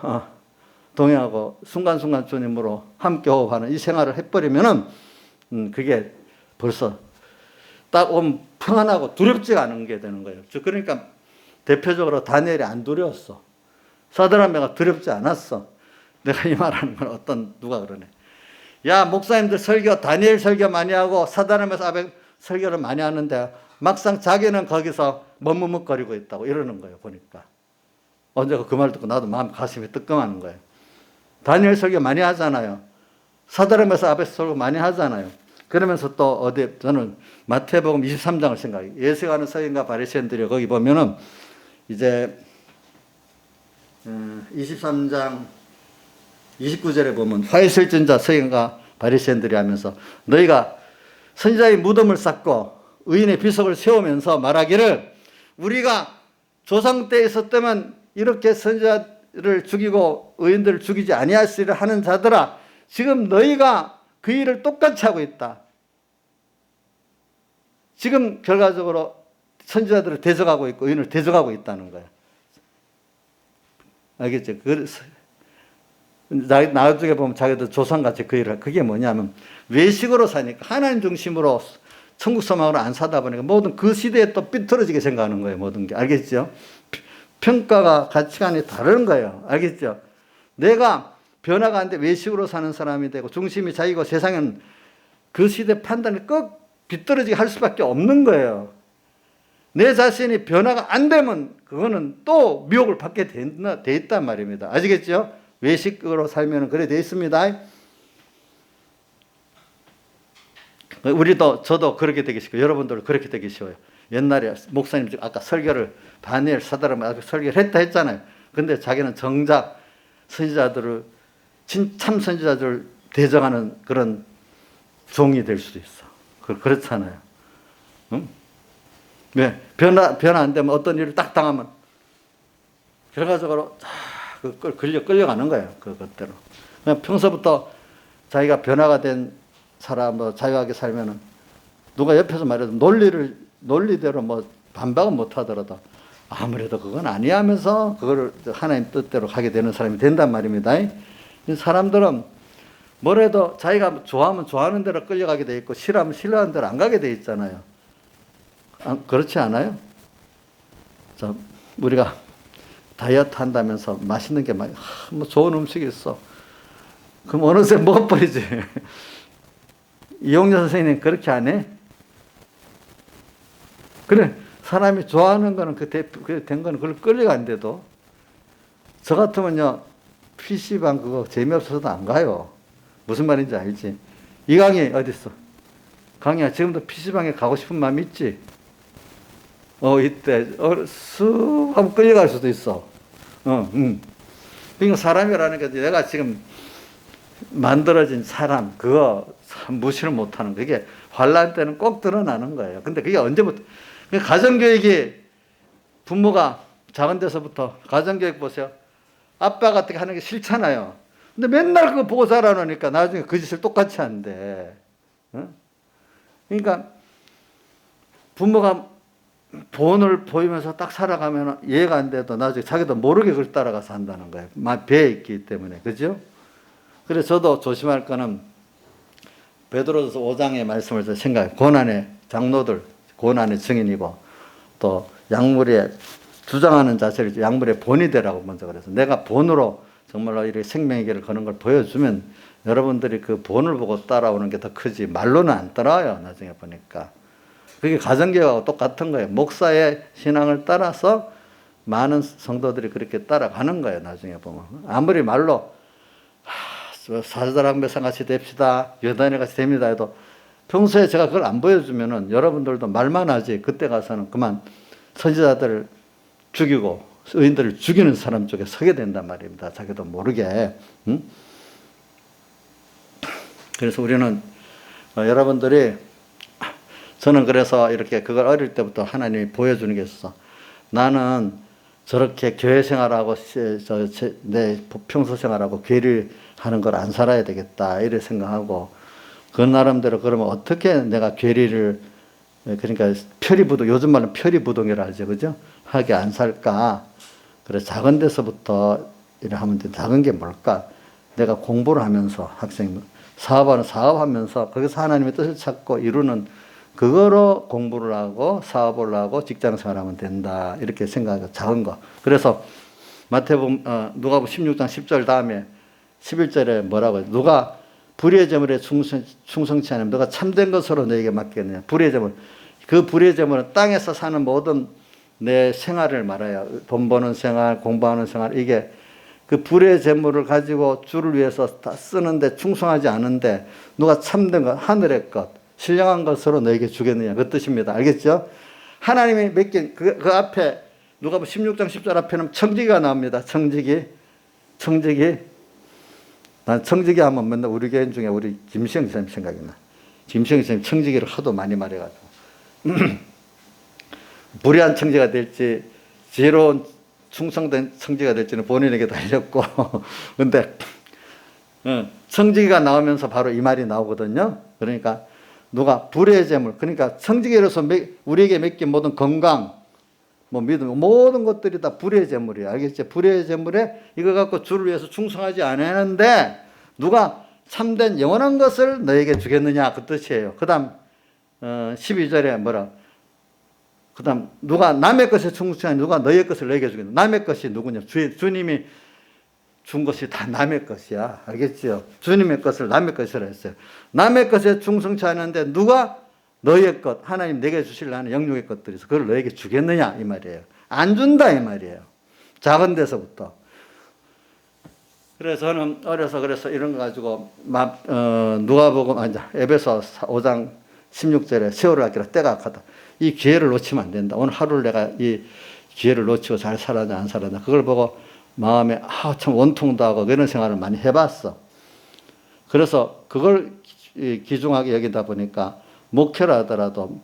동행하고 순간순간 주님으로 함께 호흡하는 이 생활을 해버리면은 그게 벌써 딱 오면 평안하고 두렵지가 않은 게 되는 거예요. 그러니까 대표적으로 다니엘이 안 두려웠어. 사드락메가 두렵지 않았어. 내가 이 말하는 건 누가 그러네. 야, 목사님들 설교, 다니엘 설교 많이 하고 사드락메 설교를 많이 하는데 막상 자기는 거기서 머뭇거리고 있다고 이러는 거예요. 보니까 언제가 그 말 듣고 나도 마음 가슴이 뜨끔하는 거예요. 다니엘 설교 많이 하잖아요. 사드락메 설교 많이 하잖아요. 그러면서 또 저는 마태복음 23장을 생각해요. 예수가는 서기관과 바리새인들이 거기 보면은 이제 23장 29절에 보면 화해설전자 서기관과 바리새인들이 하면서 너희가 선지자의 무덤을 쌓고 의인의 비석을 세우면서 말하기를 우리가 조상 때 있었다면 이렇게 선지자를 죽이고 의인들을 죽이지 아니하시리라 하는 자들아, 지금 너희가 그 일을 똑같이 하고 있다. 지금 결과적으로 선지자들을 대적하고 있고 의인을 대적하고 있다는 거예요. 알겠죠? 그래서 나중에 보면 자기도 조상같이 그 일을, 그게 뭐냐면 외식으로 사니까 하나님 중심으로 천국 소망으로 안 사다 보니까 모든 그 시대에 또 삐뚤어지게 생각하는 거예요. 모든 게. 알겠죠? 평가가 가치관이 다른 거예요. 알겠죠? 내가 변화가 안 돼 외식으로 사는 사람이 되고 중심이 자기고 세상은 그 시대 판단이 꼭 비뚤어지게 할 수밖에 없는 거예요. 내 자신이 변화가 안 되면 그거는 또 미혹을 받게 돼 있단 말입니다. 아시겠죠? 외식으로 살면 그래 돼 있습니다. 저도 그렇게 되기 쉽고 여러분들도 그렇게 되기 쉬워요. 옛날에 목사님 아까 설교를 다니엘 사드락메 설교를 했잖아요. 근데 자기는 정작 선지자들을 참 선지자들을 대적하는 그런 종이 될 수도 있어. 그렇잖아요. 응? 왜? 변화 안 되면 어떤 일을 딱 당하면 결과적으로 끌려가는 거예요. 그것대로. 그냥 평소부터 자기가 변화가 된 사람으로 자유하게 살면은 누가 옆에서 말해도 논리대로 뭐 반박은 못 하더라도 아무래도 그건 아니야 하면서 그거를 하나님 뜻대로 가게 되는 사람이 된단 말입니다. 사람들은 뭐래도 자기가 좋아하면 좋아하는 대로 끌려가게 돼 있고 싫어하면 싫어하는 대로 안 가게 돼 있잖아요. 그렇지 않아요? 우리가 다이어트 한다면서 맛있는 게 뭐 좋은 음식이 있어. 그럼 어느새 먹어버리지. 이용렬 선생님 그렇게 안 해? 그래, 사람이 좋아하는 거는 된 거는 그걸 끌려간대도. 저 같으면요, PC방 그거 재미없어서도 안 가요. 무슨 말인지 알지? 이 강의 어딨어? 강의야, 지금도 PC방에 가고 싶은 마음 있지? 이때, 쑥 하면 끌려갈 수도 있어. 그러니까 사람이라는 게 내가 지금 만들어진 사람, 그거 참 무시를 못하는 거. 이게 환란 때는 꼭 드러나는 거예요. 근데 그게 언제부터, 가정교육이 부모가 작은 데서부터 가정교육 보세요. 아빠가 어떻게 하는 게 싫잖아요. 근데 맨날 그거 보고 자라놓으니까 나중에 그 짓을 똑같이 한대. 그러니까 부모가 본을 보이면서 딱 살아가면 이해가 안 돼도 나중에 자기도 모르게 그걸 따라가서 한다는 거예요. 배에 있기 때문에. 그죠? 그래서 저도 조심할 거는 베드로전서 5장의 말씀을 생각해요. 고난의 장로들, 고난의 증인이고 또 약물에 주장하는 자세를 약물의 본이 되라고 먼저 그래서 내가 본으로 정말로 이렇게 생명의 길을 거는 걸 보여주면 여러분들이 그 본을 보고 따라오는 게 더 크지 말로는 안 따라와요. 나중에 보니까. 그게 가정교육하고 똑같은 거예요. 목사의 신앙을 따라서 많은 성도들이 그렇게 따라가는 거예요. 나중에 보면. 아무리 말로 사자랑배상 같이 됩시다. 여단에 같이 됩니다 해도 평소에 제가 그걸 안 보여주면은 여러분들도 말만 하지 그때 가서는 그만 선지자들을 죽이고 의인들을 죽이는 사람 쪽에 서게 된단 말입니다. 자기도 모르게. 응? 그래서 우리는 여러분들이 저는 그래서 이렇게 그걸 어릴 때부터 하나님이 보여주는 게 있어. 나는 저렇게 교회 생활하고 내 평소 생활하고 괴를 하는 걸 안 살아야 되겠다 이래 생각하고 그 나름대로 그러면 어떻게 내가 괴리를 그러니까 표리부동 요즘 말은 표리부동이라 하죠, 그죠? 하게 안 살까? 그래서 작은 데서부터 이래 하면 돼. 작은 게 뭘까? 내가 공부를 하면서 학생 사업하는 사업하면서 거기서 하나님의 뜻을 찾고 이루는 그거로 공부를 하고 사업을 하고 직장 생활하면 된다 이렇게 생각하고 작은 거. 그래서 마태복음 누가복음 16장 10절 다음에 11절에 뭐라고 해요? 누가 불의의 제물에 충성치 않으면 너가 참된 것으로 너에게 맡겠느냐. 불의의 제물. 그 불의의 제물은 땅에서 사는 모든 내 생활을 말해요. 돈 버는 생활, 공부하는 생활. 이게 그 불의의 제물을 가지고 주를 위해서 다 쓰는데 충성하지 않은데 누가 참된 것, 하늘의 것, 신령한 것으로 너에게 주겠느냐. 그 뜻입니다. 알겠죠? 하나님이 맡긴 그 앞에 누가복음 16장 10절 앞에는 청지기가 나옵니다. 청지기. 난 청지기 하면 맨날 우리 교인 중에 우리 김시영 선생님 생각이 나. 김시영 선생님 청지기를 하도 많이 말해가지고. 불의한 청지가 될지, 지혜로운 충성된 청지가 될지는 본인에게 달렸고. 근데, 청지기가 나오면서 바로 이 말이 나오거든요. 그러니까, 누가 불의의 제물, 그러니까 청지기로서 우리에게 맡긴 모든 건강, 뭐 믿음, 모든 것들이 다 불의의 제물이에요. 알겠죠? 불의의 제물에 이거 갖고 주를 위해서 충성하지 않았는데 누가 참된 영원한 것을 너에게 주겠느냐 그 뜻이에요. 그 다음 12절에 뭐라? 그 다음 누가 남의 것에 충성하니 누가 너의 것을 너에게 주겠느냐. 남의 것이 누구냐? 주님이 준 것이 다 남의 것이야. 알겠죠? 주님의 것을 남의 것이라 했어요. 남의 것에 충성치 않은데 누가 너의 것, 하나님 내게 주시려는 영육의 것들이 있어. 그걸 너에게 주겠느냐 이 말이에요. 안 준다 이 말이에요. 작은 데서부터. 그래서 저는 어려서 그래서 이런 거 가지고 누가복음 에베소 5장 16절에 세월을 아끼라 때가 악하다. 이 기회를 놓치면 안 된다. 오늘 하루를 내가 이 기회를 놓치고 잘 살았냐 안 살았냐 그걸 보고 마음에 참 원통도 하고 그런 생활을 많이 해봤어. 그래서 그걸 귀중하게 여기다 보니까 목회를 하더라도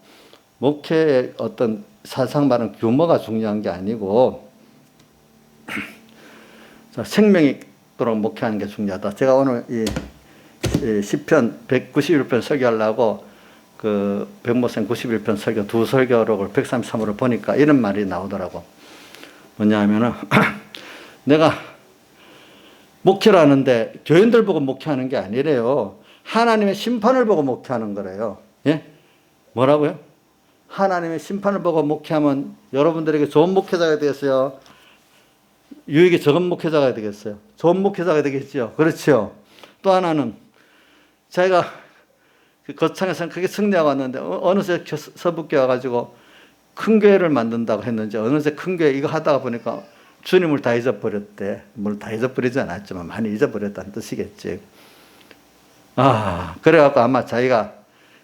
목회의 어떤 사상 바른 규모가 중요한 게 아니고 생명이 있도록 목회하는 게 중요하다. 제가 오늘 이 시편 191편 설교하려고 그 백모생 91편 설교 두 설교록을 133호를 보니까 이런 말이 나오더라고. 뭐냐 하면은 내가 목회를 하는데 교인들 보고 목회하는 게 아니래요. 하나님의 심판을 보고 목회하는 거래요. 예? 뭐라고요? 하나님의 심판을 보고 목회하면 여러분들에게 좋은 목회자가 되겠어요? 유익이 적은 목회자가 되겠어요? 좋은 목회자가 되겠죠? 그렇죠? 또 하나는 자기가 그 거창에서 크게 승리하고 왔는데 어느새 서북교에 와가지고 큰 교회를 만든다고 했는지 어느새 큰 교회 이거 하다가 보니까 주님을 다 잊어버렸대. 뭘 다 잊어버리지 않았지만 많이 잊어버렸다는 뜻이겠지. 그래갖고 아마 자기가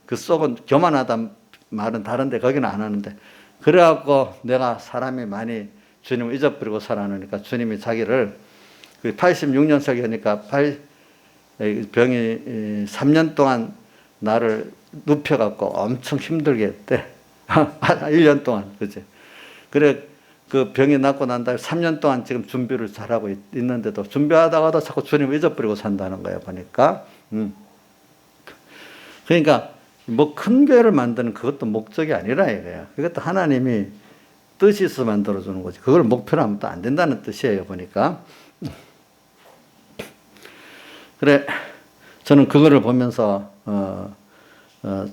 그 속은 교만하단 말은 다른데 거기는 안 하는데 그래갖고 내가 사람이 많이 주님을 잊어버리고 살아나니까 주님이 자기를 86년 설교니까 병이 3년 동안 나를 눕혀갖고 엄청 힘들게 했대. 1년 동안, 그치? 그래, 그 병이 낫고 난 다음에 3년 동안 지금 준비를 잘하고 있는데도 준비하다가도 자꾸 주님을 잊어버리고 산다는 거야, 보니까. 그러니까, 뭐 큰 교회를 만드는 그것도 목적이 아니라 이거야. 이것도 하나님이 뜻이 있어 만들어주는 거지. 그걸 목표로 하면 또 안 된다는 뜻이에요, 보니까. 그래, 저는 그거를 보면서,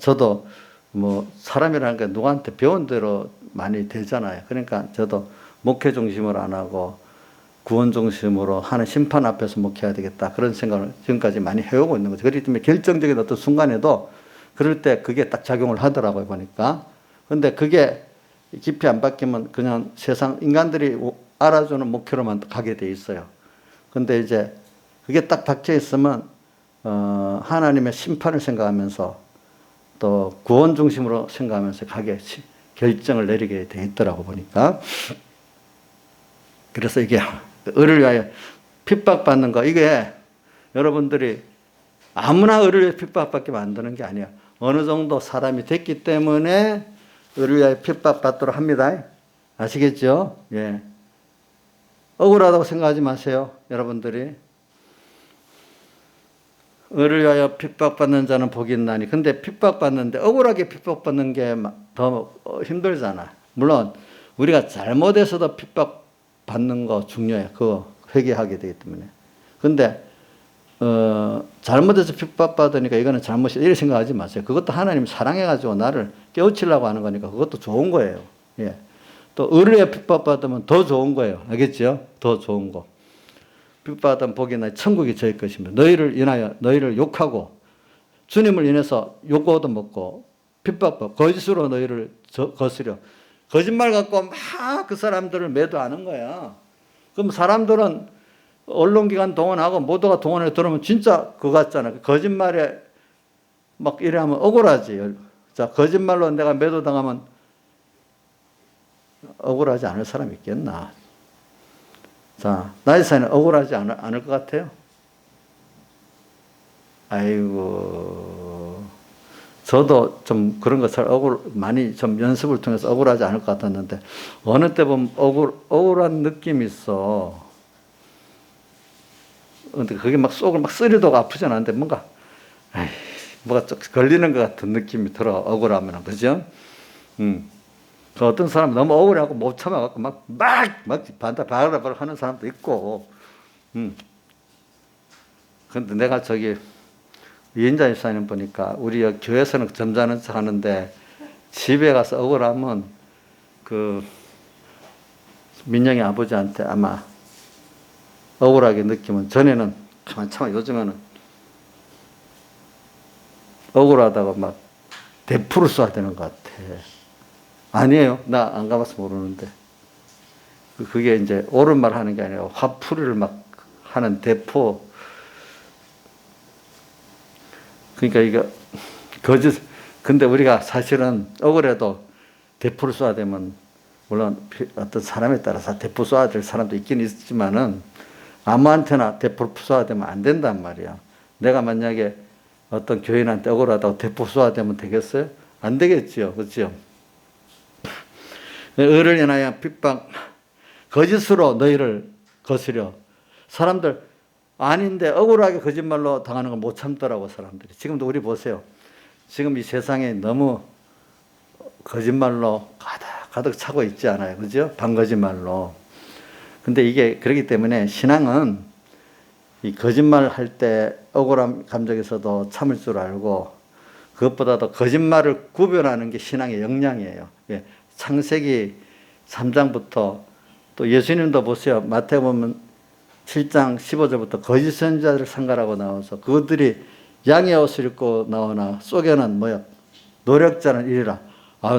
저도 뭐 사람이라는 게 누구한테 배운 대로 많이 되잖아요. 그러니까 저도 목회 중심으로 안 하고 구원 중심으로 하는 심판 앞에서 목회해야 되겠다. 그런 생각을 지금까지 많이 해오고 있는 거죠. 그렇기 때문에 결정적인 어떤 순간에도 그럴 때 그게 딱 작용을 하더라고요, 보니까. 근데 그게 깊이 안 바뀌면 그냥 세상 인간들이 알아주는 목표로만 가게 돼 있어요. 근데 이제 그게 딱 박혀 있으면 하나님의 심판을 생각하면서 또 구원 중심으로 생각하면서 결정을 내리게 돼 있더라고 보니까. 그래서 이게 을을 위하여 핍박받는 거, 이게 여러분들이 아무나 을을 위해 핍박받게 만드는 게 아니야. 어느 정도 사람이 됐기 때문에 을을 위하여 핍박받도록 합니다. 아시겠죠? 예. 억울하다고 생각하지 마세요, 여러분들이. 을을 위하여 핍박받는 자는 복이 있나니. 근데 핍박받는데 억울하게 핍박받는 게 더 힘들잖아. 물론 우리가 잘못해서도 핍박받는 거 중요해. 그거 회개하게 되기 때문에. 근데 잘못해서 핍박받으니까 이거는 잘못이다 이렇게 생각하지 마세요. 그것도 하나님 사랑해가지고 나를 깨우치려고 하는 거니까 그것도 좋은 거예요. 예. 또 을을 위해 핍박받으면 더 좋은 거예요. 알겠죠? 더 좋은 거. 핍박받은 복이 나니 천국이 저희 것입니다. 너희를 인하여 너희를 욕하고 주님을 인해서 욕 얻어먹고 핍박받고 거짓으로 너희를 거스려 거짓말 갖고 막 그 사람들을 매도하는 거야. 그럼 사람들은 언론기관 동원하고 모두가 동원해 들어오면 진짜 그거 같잖아. 거짓말에 막 이래 하면 억울하지. 자, 거짓말로 내가 매도당하면 억울하지 않을 사람이 있겠나. 자, 나의 사연은 억울하지 않을 것 같아요? 아이고, 저도 좀 그런 것을 많이 좀 연습을 통해서 억울하지 않을 것 같았는데, 어느 때 보면 억울한 느낌이 있어. 근데 그게 막 속을 막 쓰리도록 아프진 않은데, 뭐가 좀 걸리는 것 같은 느낌이 들어, 억울하면, 그죠? 그 어떤 사람은 너무 억울해갖고 못 참아갖고 막 바라바라 하는 사람도 있고, 근데 내가 위인자 집사님 보니까 우리 교회에서는 점잖은 척 하는데 집에 가서 억울하면 그 민영이 아버지한테 아마 억울하게 느끼면 전에는 가만 참아 요즘에는 억울하다고 막 대포를 쏴야 되는 것 같아. 아니에요. 나 안 가봐서 모르는데. 그게 이제 옳은 말 하는 게 아니라 화풀이를 막 하는 대포. 그러니까 이거 근데 우리가 사실은 억울해도 대포를 쏴야 되면 물론 어떤 사람에 따라서 대포 쏴야 될 사람도 있긴 있지만은 아무한테나 대포를 쏴야 되면 안 된단 말이야. 내가 만약에 어떤 교인한테 억울하다고 대포 쏴야 되면 되겠어요? 안 되겠지요. 그렇죠? 을을 인하여 핍박, 거짓으로 너희를 거스려. 사람들 아닌데 억울하게 거짓말로 당하는 걸 못 참더라고, 사람들이. 지금도 우리 보세요. 지금 이 세상에 너무 거짓말로 가득 차고 있지 않아요. 그죠? 반거짓말로. 근데 이게 그렇기 때문에 신앙은 이 거짓말 할 때 억울한 감정에서도 참을 줄 알고 그것보다도 거짓말을 구별하는 게 신앙의 역량이에요. 예. 창세기 3장부터 또 예수님도 보세요. 마태복음 보면 7장 15절부터 거짓 선지자를 상가라고 나와서 그들이 양의 옷을 입고 나오나 속에는 노력자는 이리라.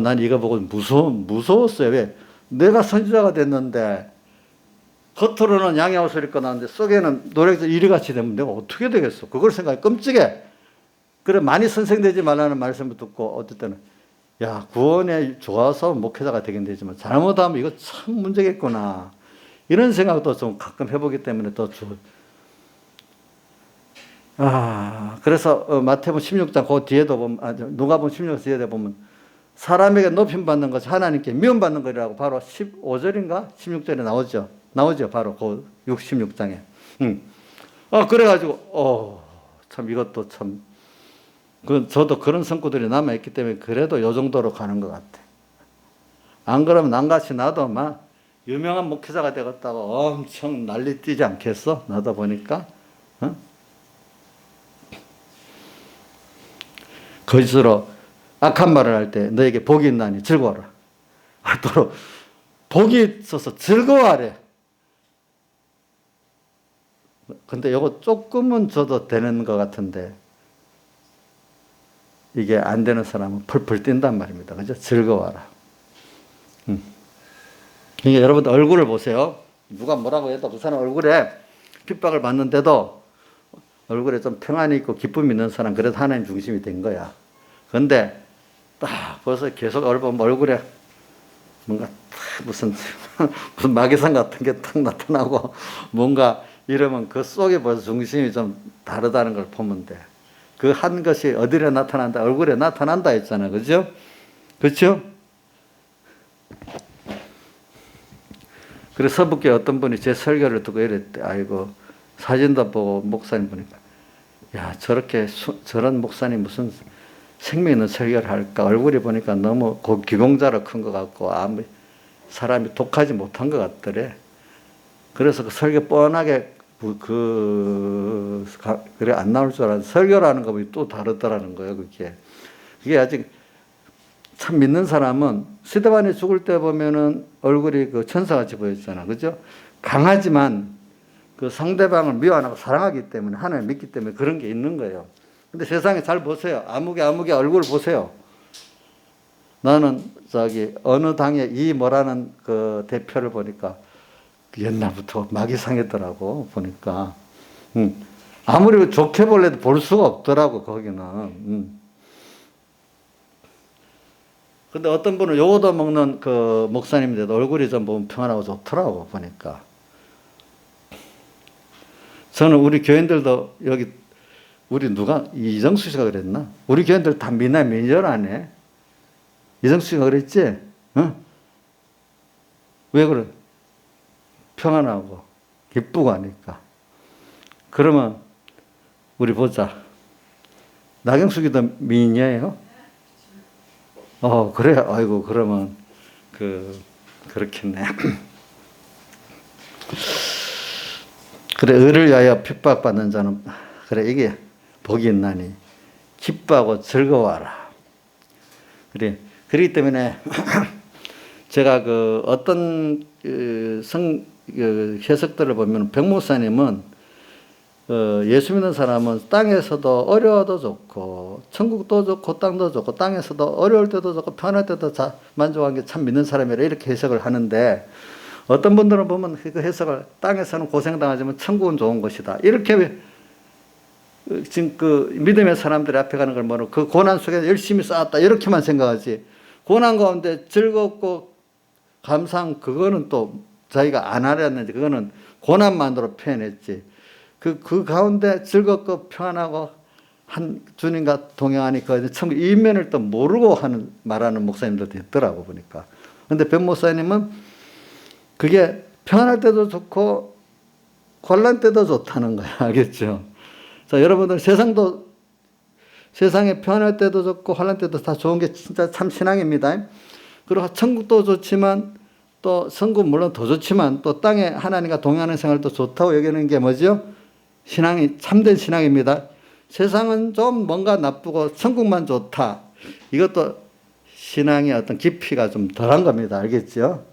난 이거 보고 무서웠어요. 왜? 내가 선지자가 됐는데 겉으로는 양의 옷을 입고 나오는데 속에는 노력자 이리같이 되면 내가 어떻게 되겠어? 그걸 생각해. 끔찍해. 그래 많이 선생되지 말라는 말씀을 듣고 어떨 때는 야 구원에 좋아서 목회자가 되긴 되지만 잘못하면 이거 참 문제겠구나. 이런 생각도 좀 가끔 해보기 때문에 더 좋아요. 그래서 마태복음 16장 그 뒤에도 보면 누가복음 16장 뒤에 보면 사람에게 높임 받는 것이 하나님께 미움 받는 것이라고 바로 15절인가 16절에 나오죠. 바로 그 66장에. 그래가지고 참 이것도 참 저도 그런 성구들이 남아있기 때문에 그래도 요 정도로 가는 것 같아. 안 그러면 남같이 나도 막 유명한 목회자가 되겠다고 엄청 난리 뛰지 않겠어? 나도 보니까. 거짓으로 악한 말을 할 때 너에게 복이 있나니 즐거워라. 또 복이 있어서 즐거워하래. 근데 이거 조금은 줘도 되는 것 같은데 이게 안 되는 사람은 펄펄 뛴단 말입니다. 그죠? 즐거워라. 그러니까 여러분들 얼굴을 보세요. 누가 뭐라고 해도 그 사람 얼굴에 핍박을 받는데도 얼굴에 좀 평안이 있고 기쁨이 있는 사람, 그래도 하나님 중심이 된 거야. 근데 딱 벌써 계속 얼굴에 뭔가 무슨 마귀상 같은 게 딱 나타나고 뭔가 이러면 그 속에 벌써 중심이 좀 다르다는 걸 보면 돼. 그 한 것이 어디에 나타난다? 얼굴에 나타난다 했잖아. 그죠? 그렇죠? 그래서 서북교에 어떤 분이 제 설교를 듣고 이랬대. 아이고, 사진도 보고 목사님 보니까, 야, 저런 목사님 무슨 생명 있는 설교를 할까? 얼굴이 보니까 너무 기공자로 큰 것 같고, 아무 사람이 독하지 못한 것 같더래. 그래서 그 설교 뻔하게 그래 안 나올 줄 알았는데, 설교라는 거 보니 또 다르더라는 거예요. 그게 아직 참 믿는 사람은 스데반이 죽을 때 보면은 얼굴이 그 천사같이 보였잖아. 그죠? 강하지만 그 상대방을 미워하고 사랑하기 때문에, 하나님 믿기 때문에 그런 게 있는 거예요. 근데 세상에 잘 보세요. 아무개 얼굴 보세요. 나는 어느 당의 이 뭐라는 그 대표를 보니까 옛날부터 마귀상이더라고, 보니까. 아무리 좋게 볼래도 볼 수가 없더라고, 거기는. 근데 어떤 분은 요거도 먹는 그 목사님인데도 얼굴이 좀 보면 평안하고 좋더라고, 보니까. 저는 우리 교인들도 여기, 이정수 씨가 그랬나? 우리 교인들 다 미녀라네. 이정수 씨가 그랬지? 응? 왜 그래? 평안하고 기쁘고 하니까. 그러면 우리 보자. 나경숙이도 미녀예요? 그래. 아이고, 그러면 그렇겠네. 그래, 의를 위하여 핍박받는 자는, 그래, 이게 복이 있나니 기뻐하고 즐거워하라. 그래, 그렇기 때문에 제가 어떤 해석들을 보면 백목사님은 예수 믿는 사람은 땅에서도 어려워도 좋고 천국도 좋고 땅도 좋고 땅에서도 어려울 때도 좋고 편할 때도 만족한 게 참 믿는 사람이라 이렇게 해석을 하는데, 어떤 분들은 보면 그 해석을 땅에서는 고생당하지만 천국은 좋은 것이다, 이렇게 지금 믿음의 사람들이 앞에 가는 걸 모르고 그 고난 속에서 열심히 쌓았다 이렇게만 생각하지, 고난 가운데 즐겁고 감사한 그거는 또 자기가 안 하렸는지, 그거는 고난만으로 표현했지, 그 가운데 즐겁고 평안하고 한 주님과 동행하니 그 천국 이면을 또 모르고 말하는 목사님들도 있더라고, 보니까. 근데 변 목사님은 그게 평안할 때도 좋고 곤란 때도 좋다는 거야. 알겠죠? 자, 여러분들 세상에 평안할 때도 좋고 혼란 때도 다 좋은 게 진짜 참 신앙입니다. 그리고 천국도 좋지만 또 천국 물론 더 좋지만 또 땅에 하나님과 동행하는 생활도 좋다고 여기는 게 뭐죠? 신앙이 참된 신앙입니다. 세상은 좀 뭔가 나쁘고 천국만 좋다. 이것도 신앙의 어떤 깊이가 좀 덜한 겁니다. 알겠죠?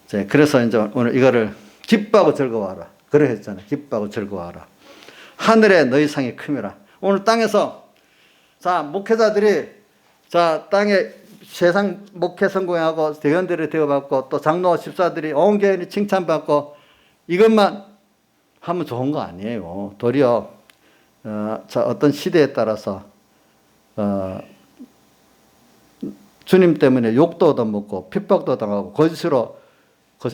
자, 그래서 이제 오늘 이거를 기뻐하고 즐거워하라. 그래 했잖아요. 기뻐하고 즐거워하라. 하늘에 너희 상이 크미라. 오늘 땅에서 목회자들이 땅에 세상 목회 성공하고 대원들이 되어받고 또 장로 집사들이 온 교인이 칭찬받고 이것만 하면 좋은 거 아니에요. 도리어 어떤 시대에 따라서 주님 때문에 욕도 얻어먹고 핍박도 당하고 거짓으로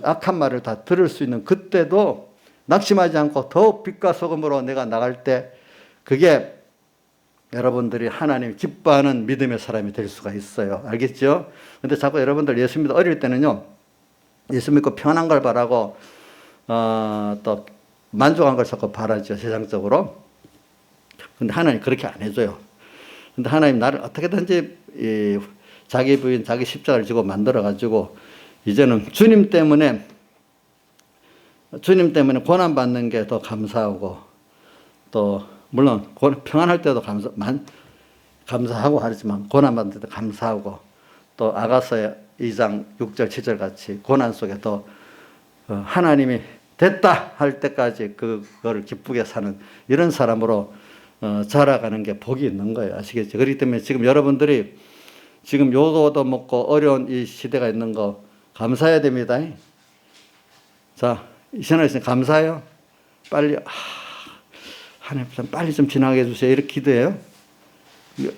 악한 말을 다 들을 수 있는 그때도 낙심하지 않고 더욱 빛과 소금으로 내가 나갈 때 그게 여러분들이 하나님 기뻐하는 믿음의 사람이 될 수가 있어요. 알겠죠? 근데 자꾸 여러분들 예수 믿어 어릴 때는요, 예수 믿고 편한 걸 바라고 또 만족한 걸 자꾸 바라죠, 세상적으로. 근데 하나님 그렇게 안 해줘요. 근데 하나님 나를 어떻게든지 자기 부인, 자기 십자가를 지고 만들어가지고 이제는 주님 때문에 고난받는 게 더 감사하고, 또 물론 평안할 때도 감사하고 하지만 고난받는 때도 감사하고, 또 아가서 2장 6절 7절 같이 고난 속에 더 하나님이 됐다 할 때까지 그거를 기쁘게 사는 이런 사람으로 자라가는 게 복이 있는 거예요. 아시겠죠? 그렇기 때문에 지금 여러분들이 지금 요거도 먹고 어려운 이 시대가 있는 거 감사해야 됩니다. 자, 신앙에서 감사해요. 빨리 하나님 빨리 좀 지나게 해주세요. 이렇게 기도해요.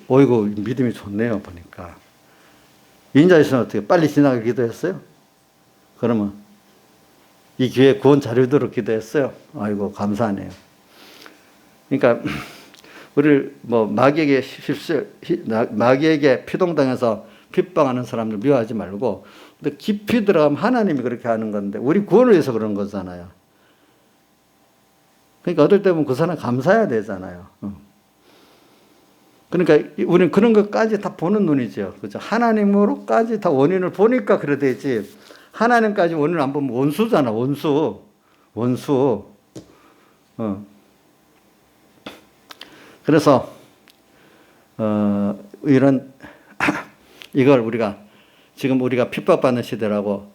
어이구 믿음이 좋네요. 보니까 인자에서는 어떻게 빨리 지나게 기도했어요? 그러면 이 교회 구원 자료대로 기도했어요. 아이고 감사하네요. 그러니까 우리를 뭐 마귀에게 피동당해서 핍박하는 사람들 미워하지 말고, 근데 깊이 들어가면 하나님이 그렇게 하는 건데 우리 구원을 위해서 그런 거잖아요. 그러니까 어떨 때 보면 그 사람 감사해야 되잖아요. 그러니까 우리는 그런 것까지 다 보는 눈이죠. 그죠? 하나님으로까지 다 원인을 보니까 그래 되지. 하나님까지 원인을 안 보면 원수잖아. 원수. 그래서 이걸 지금 우리가 핍박받는 시대라고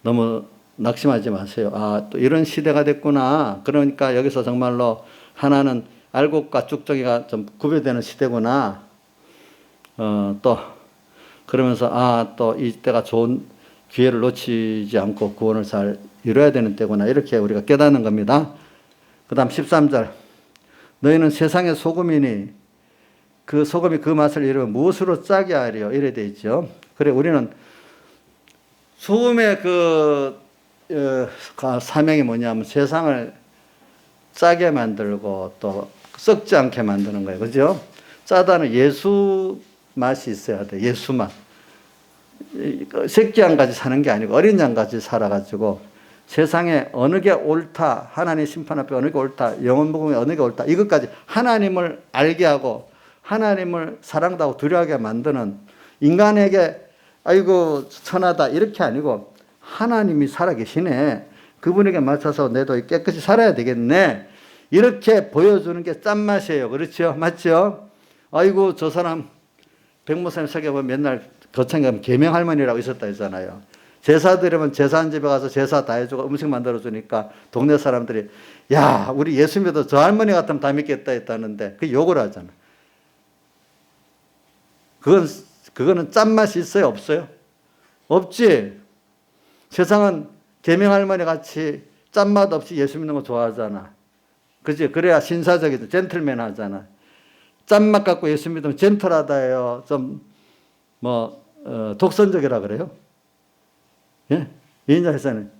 너무 낙심하지 마세요. 또 이런 시대가 됐구나. 그러니까 여기서 정말로 하나는 알곡과 쭉정이가 좀 구별되는 시대구나. 또 그러면서 또 이때가 좋은 기회를 놓치지 않고 구원을 잘 이뤄야 되는 때구나. 이렇게 우리가 깨닫는 겁니다. 그 다음 13절. 너희는 세상의 소금이니 그 소금이 그 맛을 잃으면 무엇으로 짜게 하리요? 이래 돼 있죠. 그래 우리는 소금의 사명이 뭐냐면 세상을 짜게 만들고 또 썩지 않게 만드는 거예요. 그죠? 짜다는 예수 맛이 있어야 돼. 예수 맛. 새끼 양같이 사는 게 아니고 어린 양같이 살아가지고 세상에 어느 게 옳다, 하나님 심판 앞에 어느 게 옳다, 영원 복음에 어느 게 옳다, 이것까지 하나님을 알게 하고 하나님을 사랑하고 두려워하게 만드는, 인간에게 아이고 천하다 이렇게 아니고 하나님이 살아계시네, 그분에게 맞춰서 내도 깨끗이 살아야 되겠네, 이렇게 보여주는 게 짠맛이에요. 그렇죠? 맞죠? 아이고 저 사람 백모사님 설교 보면 맨날 거창 가면 계명할머니라고 있었다 했잖아요. 제사 드리면 제사한 집에 가서 제사 다 해주고 음식 만들어주니까 동네 사람들이 야 우리 예수 믿어 저 할머니 같으면 다 믿겠다 했다는데 그 욕을 하잖아. 그거는 짠맛이 있어요? 없어요? 없지. 세상은 계명할머니 같이 짠맛 없이 예수 믿는 거 좋아하잖아. 그지? 그래야 신사적이죠. 젠틀맨 하잖아. 짠맛 갖고 예수 믿으면 젠틀하다예요. 좀 독선적이라 그래요. 예? 이인자 회사는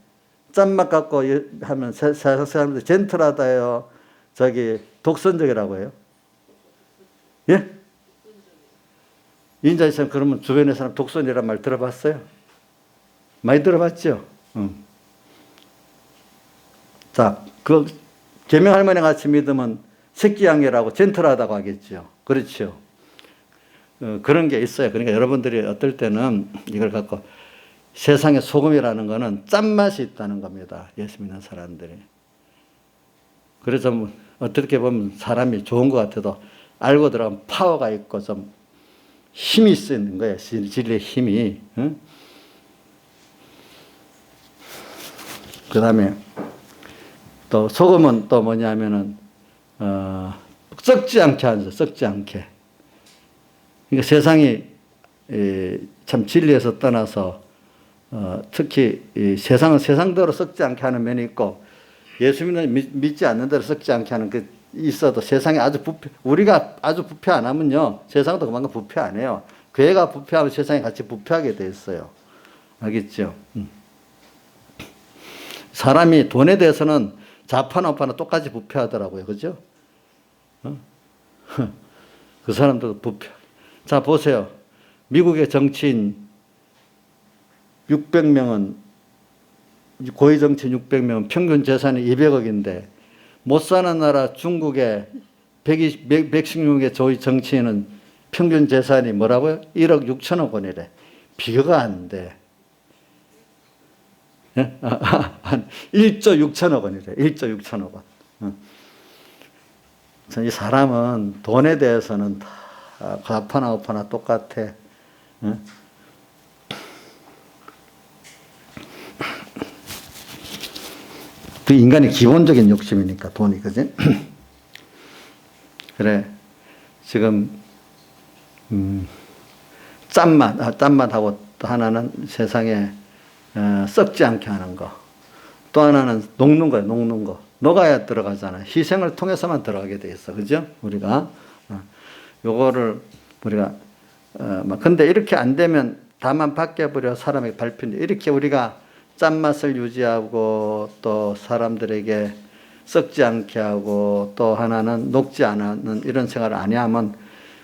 짠맛 갖고 하면 세상 사람들 젠틀하다요. 독선적이라고 해요. 예? 이인자 회사는 그러면 주변의 사람 독선이란 말 들어봤어요? 많이 들어봤죠? 자, 계명할머니 같이 믿으면 새끼양이라고 젠틀하다고 하겠죠. 그렇죠. 그런 게 있어요. 그러니까 여러분들이 어떨 때는 이걸 갖고 세상의 소금이라는 거는 짠맛이 있다는 겁니다. 예수 믿는 사람들이. 그래서 어떻게 보면 사람이 좋은 것 같아도 알고 들어가면 파워가 있고 좀 힘이 있는 거예요. 진리의 힘이. 응? 그 다음에 또 소금은 또 뭐냐면은 썩지 않게 하죠. 썩지 않게. 그러니까 세상이 참 진리에서 떠나서 특히 세상은 세상대로 썩지 않게 하는 면이 있고 예수 믿지 않는 대로 썩지 않게 하는 게 있어도 세상이 우리가 아주 부패 안 하면요 세상도 그만큼 부패 안 해요. 교회가 부패하면 세상이 같이 부패하게 돼 있어요. 알겠죠? 사람이 돈에 대해서는 좌파나 우파나 똑같이 부패하더라고요. 그죠? 그 사람들도 부패. 자, 보세요. 미국의 정치인 600명은, 고위 정치인 600명은 평균 재산이 200억인데, 못 사는 나라 중국의 116의 고위 정치인은 평균 재산이 뭐라고요? 1억 6천억 원이래. 비교가 안 돼. 예? 한 1조 6천억 원이래. 1조 6천억 원. 이 사람은 돈에 대해서는 다 좌파나 우파나 똑같아. 그 인간의 기본적인 욕심이니까 돈이, 그지? 그래. 지금 짠맛하고 또 하나는 세상에 썩지 않게 하는 거. 또 하나는 녹는 거예요. 녹는 거. 녹아야 들어가잖아요. 희생을 통해서만 들어가게 돼 있어. 그죠? 우리가. 요거를 우리가 근데 이렇게 안 되면 다만 바뀌어버려 사람에게 밟힌데 이렇게 우리가 짠맛을 유지하고 또 사람들에게 썩지 않게 하고 또 하나는 녹지 않는 이런 생활을 안 하면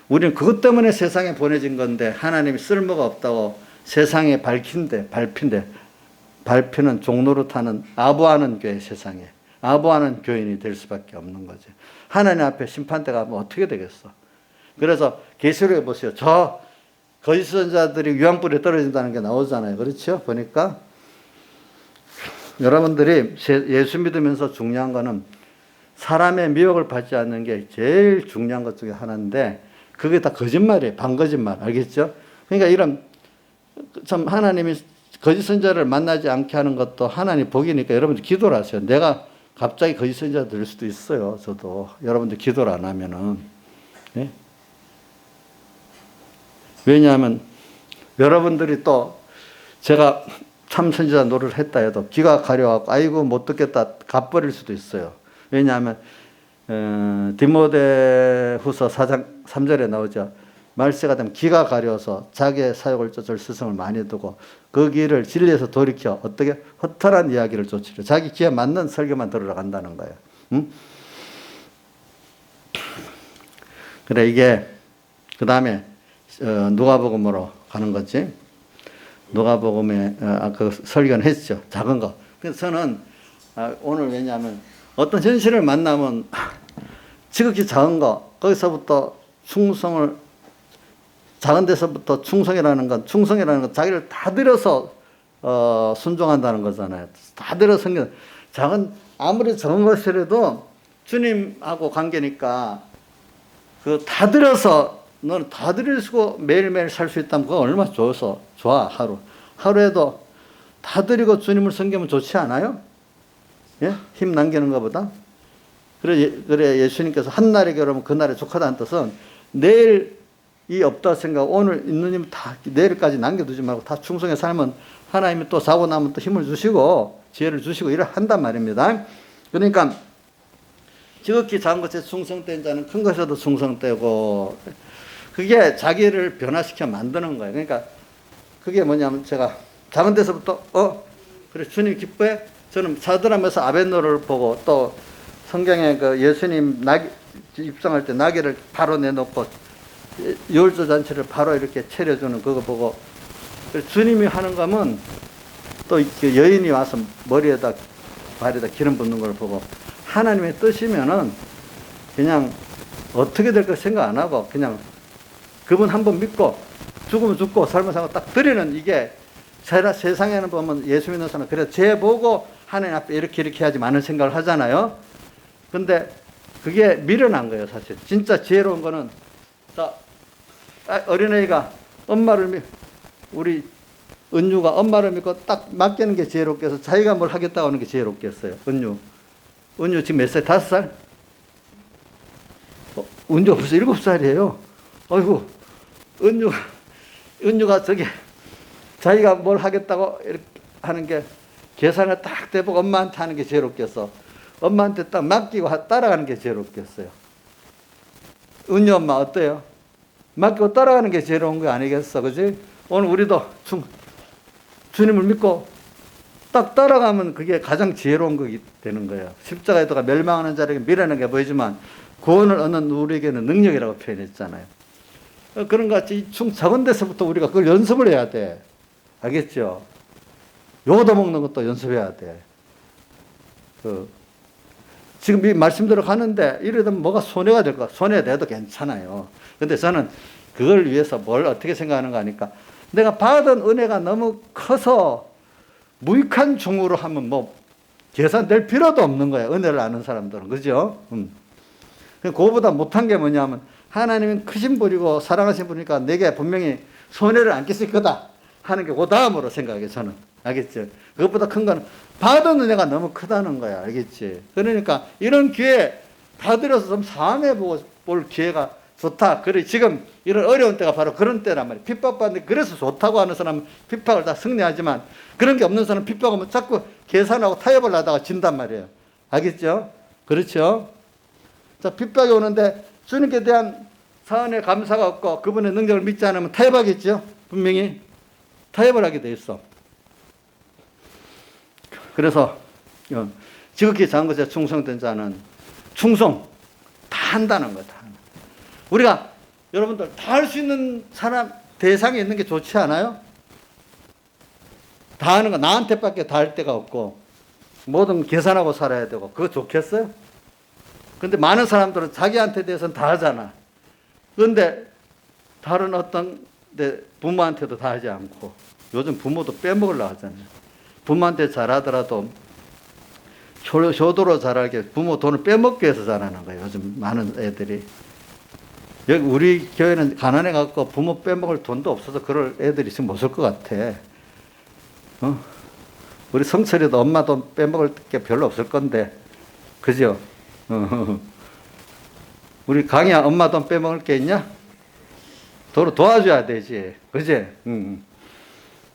우리는 그것 때문에 세상에 보내진 건데 하나님이 쓸모가 없다고 세상에 밟히는 종노릇하는 아부하는 교회 세상에 아부하는 교인이 될 수밖에 없는 거죠. 하나님 앞에 심판대가 가면 어떻게 되겠어? 그래서 계시록에 보세요. 저 거짓 선자들이 유황불에 떨어진다는 게 나오잖아요. 그렇죠? 보니까 여러분들이 예수 믿으면서 중요한 거는 사람의 미혹을 받지 않는 게 제일 중요한 것 중에 하나인데 그게 다 거짓말이에요. 반거짓말. 알겠죠? 그러니까 이런 참 하나님이 거짓 선자를 만나지 않게 하는 것도 하나님 복이니까 여러분들 기도를 하세요. 내가 갑자기 거짓 선자 될 수도 있어요. 저도 여러분들 기도를 안 하면은. 네? 왜냐하면 여러분들이 또 제가 참 선지자 노릇을 했다 해도 귀가 가려갖고 아이고 못 듣겠다 가버릴 수도 있어요. 왜냐하면 디모데후서 4장 3절에 나오죠. 말세가 되면 귀가 가려서 자기의 사욕을 쫓을 스승을 많이 두고 그 길을 진리에서 돌이켜 어떻게 허탈한 이야기를 쫓으려 자기 귀에 맞는 설교만 들으러 간다는 거예요. 응? 그래 이게 그 다음에 누가복음으로 가는 거지. 누가복음에 그 설교는 했죠. 작은 거. 그래서 저는 오늘 왜냐하면 어떤 현실을 만나면 지극히 작은 거 거기서부터 충성을 작은 데서부터 충성이라는 건 자기를 다 들여서 순종한다는 거잖아요. 다 들여서 아무리 작은 것이라도 주님하고 관계니까 그 다 들여서 너는 다 들이고 매일매일 살 수 있다면 그거 얼마나 좋아. 하루에도 다 드리고 주님을 섬기면 좋지 않아요? 예? 힘 남기는 것보다. 그래 예수님께서 한 날에 그러면 그 날에 족하다는 뜻은 내일이 없다 생각 오늘 있는 힘 다 내일까지 남겨두지 말고 다 충성해 살면 하나님이 또 자고 나면 또 힘을 주시고 지혜를 주시고 일을 한단 말입니다. 그러니까 지극히 작은 것에 충성된 자는 큰 것에도 충성되고 그게 자기를 변화시켜 만드는 거예요. 그러니까 그게 뭐냐면 제가 작은 데서부터 그래 주님 기뻐해? 저는 사드람에서 아벤노를 보고 또 성경에 그 예수님 입성할 때 나귀를 바로 내놓고 유월절 잔치를 바로 이렇게 차려주는 그거 보고 주님이 하는 거면 또 여인이 와서 머리에다 발에다 기름 붓는 걸 보고 하나님의 뜻이면은 그냥 어떻게 될까 생각 안 하고 그냥 그분 한번 믿고 죽으면 죽고 살면 살고 딱 드리는 이게 세상에는 보면 예수 믿는 사람은 그래 죄 보고 하나님 앞에 이렇게 해야지 많은 생각을 하잖아요. 근데 그게 미련한 거예요, 사실. 진짜 지혜로운 거는 어린아이가 우리 은유가 엄마를 믿고 딱 맡기는 게 지혜롭겠어. 자기가 뭘 하겠다고 하는 게 지혜롭겠어요. 은유 지금 몇 살? 5살? 은유가 벌써 7살이에요. 어이구, 은유가 자기가 뭘 하겠다고 이렇게 하는 게 계산을 딱 대보고 엄마한테 하는 게 지혜롭겠어. 엄마한테 딱 맡기고 따라가는 게 지혜롭겠어요. 은유 엄마 어때요? 맡기고 따라가는 게 지혜로운 거 아니겠어? 그지? 오늘 우리도 주님을 믿고 딱 따라가면 그게 가장 지혜로운 것이 되는 거예요. 십자가의 도가 멸망하는 자에게 미련한 게 보이지만 구원을 얻는 우리에게는 능력이라고 표현했잖아요. 그런 것 같이 작은 데서부터 우리가 그걸 연습을 해야 돼. 알겠죠? 요거도 먹는 것도 연습해야 돼. 지금 이 말씀대로 가는데 이러면 뭐가 손해가 될까? 손해돼도 괜찮아요. 근데 저는 그걸 위해서 뭘 어떻게 생각하는가 하니까 내가 받은 은혜가 너무 커서 무익한 중으로 하면 뭐 계산될 필요도 없는 거야. 은혜를 아는 사람들은. 그죠? 그거보다 못한 게 뭐냐면 하나님은 크신 분이고 사랑하신 분이니까 내게 분명히 손해를 안 끼칠 거다 하는 게 그 다음으로 생각해요. 저는. 알겠죠? 그것보다 큰 거는 받은 은혜가 너무 크다는 거야. 알겠지? 그러니까 이런 기회 다 들여서 좀 사함해 볼 기회가 좋다. 그래 지금 이런 어려운 때가 바로 그런 때란 말이에요. 핍박받는데 그래서 좋다고 하는 사람은 핍박을 다 승리하지만 그런 게 없는 사람은 핍박하면 자꾸 계산하고 타협을 하다가 진단 말이에요. 알겠죠? 그렇죠? 자, 핍박이 오는데 주님께 대한 사은의 감사가 없고 그분의 능력을 믿지 않으면 타협하겠죠? 분명히 타협을 하게 돼 있어. 그래서 지극히 작은 것에 충성된 자는 충성 다 한다는 거다. 우리가 여러분들 다 할 수 있는 사람 대상에 있는 게 좋지 않아요? 다 하는 거 나한테밖에 다 할 데가 없고 뭐든 계산하고 살아야 되고 그거 좋겠어요? 근데 많은 사람들은 자기한테 대해서는 다 하잖아. 그런데 다른 어떤 부모한테도 다 하지 않고 요즘 부모도 빼먹으려고 하잖아요. 부모한테 잘하더라도 효도로 잘하게 부모 돈을 빼먹기 위해서 잘하는 거예요. 요즘 많은 애들이. 여기 우리 교회는 가난해갖고 부모 빼먹을 돈도 없어서 그럴 애들이 지금 못 올 것 같아. 우리 성철이도 엄마 돈 빼먹을 게 별로 없을 건데. 그죠? 우리 강이야 엄마 돈 빼먹을 게 있냐? 도와줘야 되지. 그지?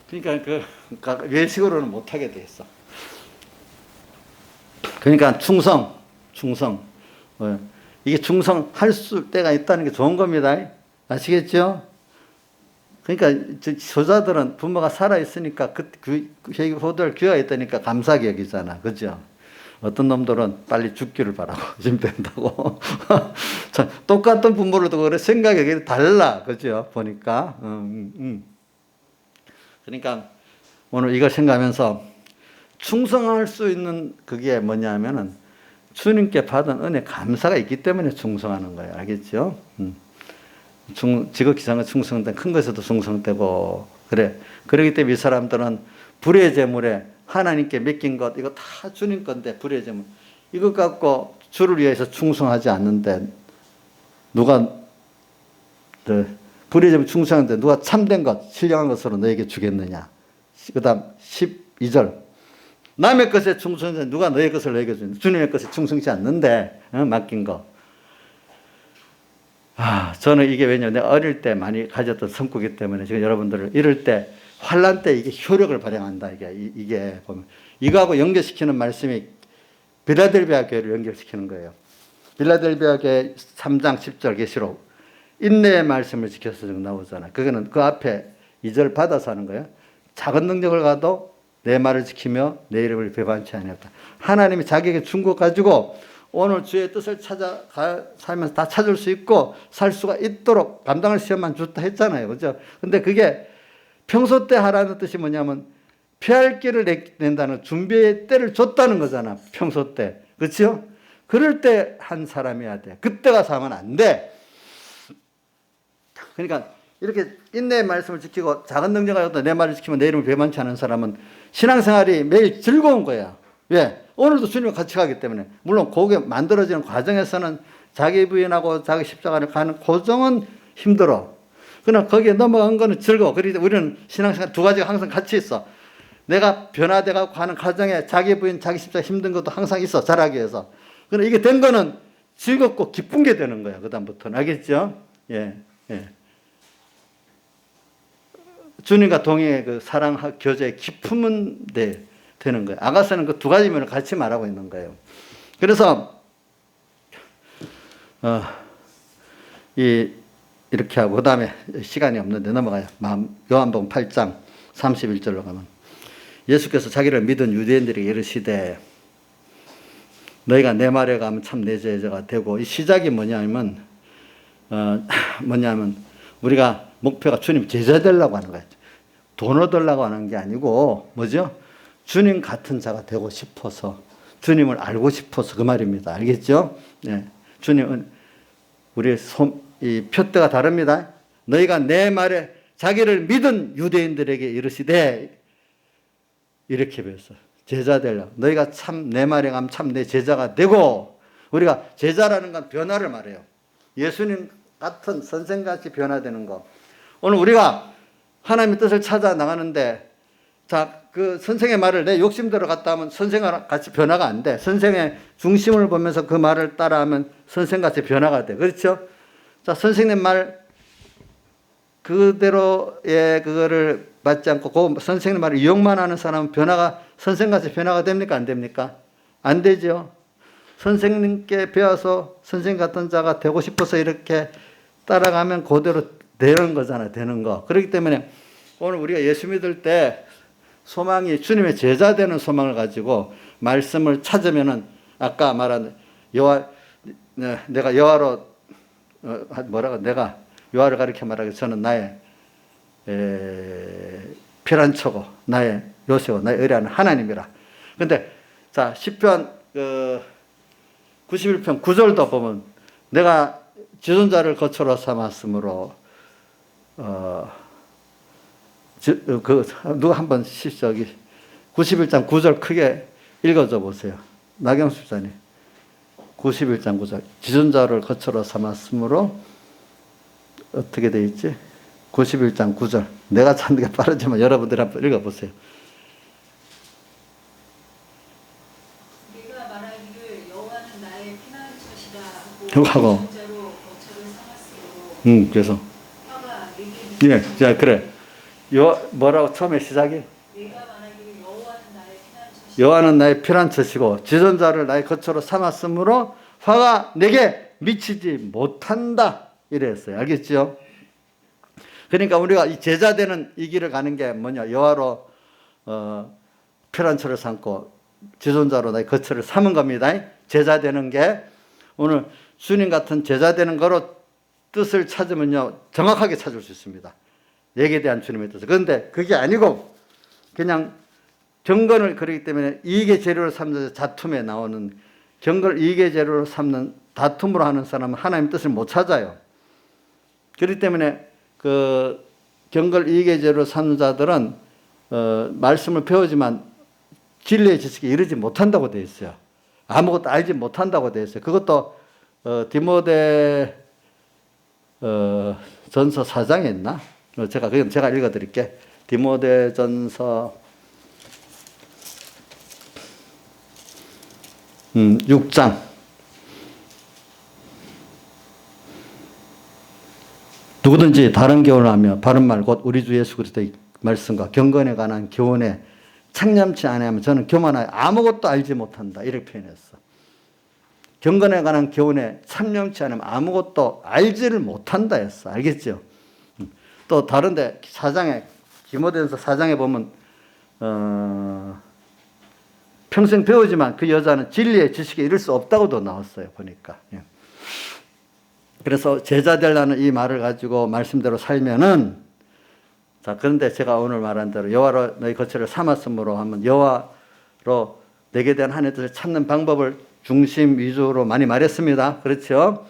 그러니까 외식으로는 못하게 돼 있어. 그러니까 충성. 이게 충성할 수 때가 있다는 게 좋은 겁니다. 아시겠죠? 그러니까 소자들은 부모가 살아있으니까 그 효도할 기회가 있다니까 감사하게 여기잖아. 그죠? 어떤 놈들은 빨리 죽기를 바라고 지금 된다고. 똑같은 부모를 두고 그래 생각이 달라. 그죠? 보니까. 그러니까 오늘 이걸 생각하면서 충성할 수 있는 그게 뭐냐면은 주님께 받은 은혜 감사가 있기 때문에 충성하는 거예요. 알겠죠? 지극히 작은 충성된 큰 것에도 충성되고 그래. 그렇기 때문에 이 사람들은 불의 제물에 하나님께 맡긴 것 이거 다 주님 건데 불의 제물 이것 갖고 주를 위해서 충성하지 않는데 누가 불의 제물 충성하는데 누가 참된 것 신령한 것으로 너에게 주겠느냐. 그 다음 12절 남의 것에 충성하는데 누가 너의 것을 너에게 주느냐. 주님의 것에 충성치 않는데 맡긴 거. 저는 이게 왜냐면 내가 어릴 때 많이 가졌던 성격이기 때문에 지금 여러분들을 이럴 때 환란 때 이게 효력을 발휘한다. 이게 보면 이거하고 연결시키는 말씀이 빌라델비아 교회를 연결시키는 거예요. 빌라델비아 교회 3장 10절 계시록 인내의 말씀을 지켜서 나오잖아. 그거는 그 앞에 2절 받아서 하는 거예요. 작은 능력을 가도 내 말을 지키며 내 이름을 배반치 아니었다. 하나님이 자기에게 준 것 가지고 오늘 주의 뜻을 찾아 살면서 다 찾을 수 있고 살 수가 있도록 감당할 시험만 줬다 했잖아요. 그죠? 근데 그게 평소 때 하라는 뜻이 뭐냐면 피할 길을 낸다는 준비의 때를 줬다는 거잖아. 평소 때. 그렇죠? 그럴 때 한 사람이어야 돼. 그때 가서 하면 안 돼. 그러니까 이렇게 인내의 말씀을 지키고 작은 능력을 가지고 내 말을 지키면 내 이름을 배반치 않은 사람은 신앙생활이 매일 즐거운 거야. 왜? 오늘도 주님과 같이 가기 때문에. 물론 그게 만들어지는 과정에서는 자기 부인하고 자기 십자가를 가는 과정은 힘들어. 그러나 거기에 넘어간 거는 즐거워. 그래서 우리는 신앙생활 두 가지가 항상 같이 있어. 내가 변화돼가고 가는 과정에 자기 부인, 자기 십자가 힘든 것도 항상 있어. 잘하기 위해서. 그러나 이게 된 거는 즐겁고 기쁜 게 되는 거야. 그다음부터는. 알겠죠? 예. 주님과 동행의 그 사랑 교제의 기쁨은 되는 거예요. 아가서는 그 두 가지 면을 같이 말하고 있는 거예요. 그래서 이렇게 하고 그다음에 시간이 없는데 넘어가요. 요한복음 8장 31절로 가면 예수께서 자기를 믿은 유대인들에게 이르시되 너희가 내 말에 가면 참 내 제자가 되고 이 시작이 뭐냐면 우리가 목표가 주님 제자 되려고 하는 거예요. 돈 얻으려고 하는 게 아니고 뭐죠? 주님 같은 자가 되고 싶어서 주님을 알고 싶어서 그 말입니다. 알겠죠? 네. 주님은 우리의 이 표대가 다릅니다. 너희가 내 말에 자기를 믿은 유대인들에게 이르시되 이렇게 배웠어요. 제자 되려고. 너희가 참 내 말에 가면 참 내 제자가 되고 우리가 제자라는 건 변화를 말해요. 예수님 같은 선생같이 변화되는 거. 오늘 우리가 하나님의 뜻을 찾아 나가는데 그 선생의 말을 내 욕심대로 갔다 하면 선생과 같이 변화가 안 돼. 선생의 중심을 보면서 그 말을 따라하면 선생같이 변화가 돼. 그렇죠? 자, 선생님 말 그대로의 그거를 받지 않고 그 선생님 말을 이용만 하는 사람은 선생같이 변화가 됩니까? 안 됩니까? 안 되죠. 선생님께 배워서 선생님 같은 자가 되고 싶어서 이렇게 따라가면 그대로 되는 거잖아요. 되는 거. 그렇기 때문에 오늘 우리가 예수 믿을 때 소망이 주님의 제자 되는 소망을 가지고 말씀을 찾으면은 아까 말한 내가 여호와로 내가 여호와를 가리켜 말하기 저는 나의 피란초고 나의 요새고 나의 의뢰하는 하나님이라. 근데 자 시편 91편 9절도 보면 내가 지존자를 거처로 삼았으므로 누가 한번 91장 9절 크게 읽어줘 보세요. 나경수 집사님. 91장 9절. 지존자를 거처로 삼았으므로 어떻게 돼 있지? 91장 9절. 내가 찾는 게 빠르지만 여러분들이 한번 읽어보세요. 네가 말하기를 여호와는 나의 피난처시다 하고 지존자로 거처를 삼았으므로 그래서 화가 내게 예, 자 그래. 뭐라고 처음에 시작이? 네가 말하기를 여호와는 나의 피난처시다 여호와는 나의 피난처시고 지존자를 나의 거처로 삼았으므로 화가 내게 미치지 못한다. 이랬어요. 알겠죠? 그러니까 우리가 이 제자 되는 이 길을 가는 게 뭐냐? 여호와로 피난처를 삼고 지존자로 나의 거처를 삼은 겁니다. 제자 되는 게 오늘 주님 같은 제자 되는 거로 뜻을 찾으면요 정확하게 찾을 수 있습니다. 얘기에 대한 주님의 뜻을. 그런데 그게 아니고 그냥 경건을 그러기 때문에 이익의 재료를 삼는 다툼에 나오는 경건을 이익의 재료로 삼는 다툼으로 하는 사람은 하나님의 뜻을 못 찾아요. 그렇기 때문에 그 경건을 이익의 재료로 삼는 자들은 말씀을 배우지만 진리의 지식에 이르지 못한다고 되어 있어요. 아무것도 알지 못한다고 되어 있어요. 그것도 디모데 전서 4장에 있나? 제가 읽어드릴게. 디모데 전서 6장. 누구든지 다른 교훈을 하며 바른 말 곧 우리 주 예수 그리스도의 말씀과 경건에 관한 교훈에 창념치 아니하면 저는 교만하여 아무것도 알지 못한다. 이렇게 표현했어. 경건에 관한 교훈에 참념치 않으면 아무것도 알지를 못한다 했어. 알겠죠? 또 다른데 디모데전서 4장에 보면 평생 배우지만 그 여자는 진리의 지식에 이를 수 없다고도 나왔어요. 보니까. 그래서 제자 되려는 이 말을 가지고 말씀대로 살면은 자 그런데 제가 오늘 말한 대로 여호와로 너희 거처를 삼았으므로 하면 여호와로 내게 대한 하나님의 뜻을 찾는 방법을 중심 위주로 많이 말했습니다. 그렇죠?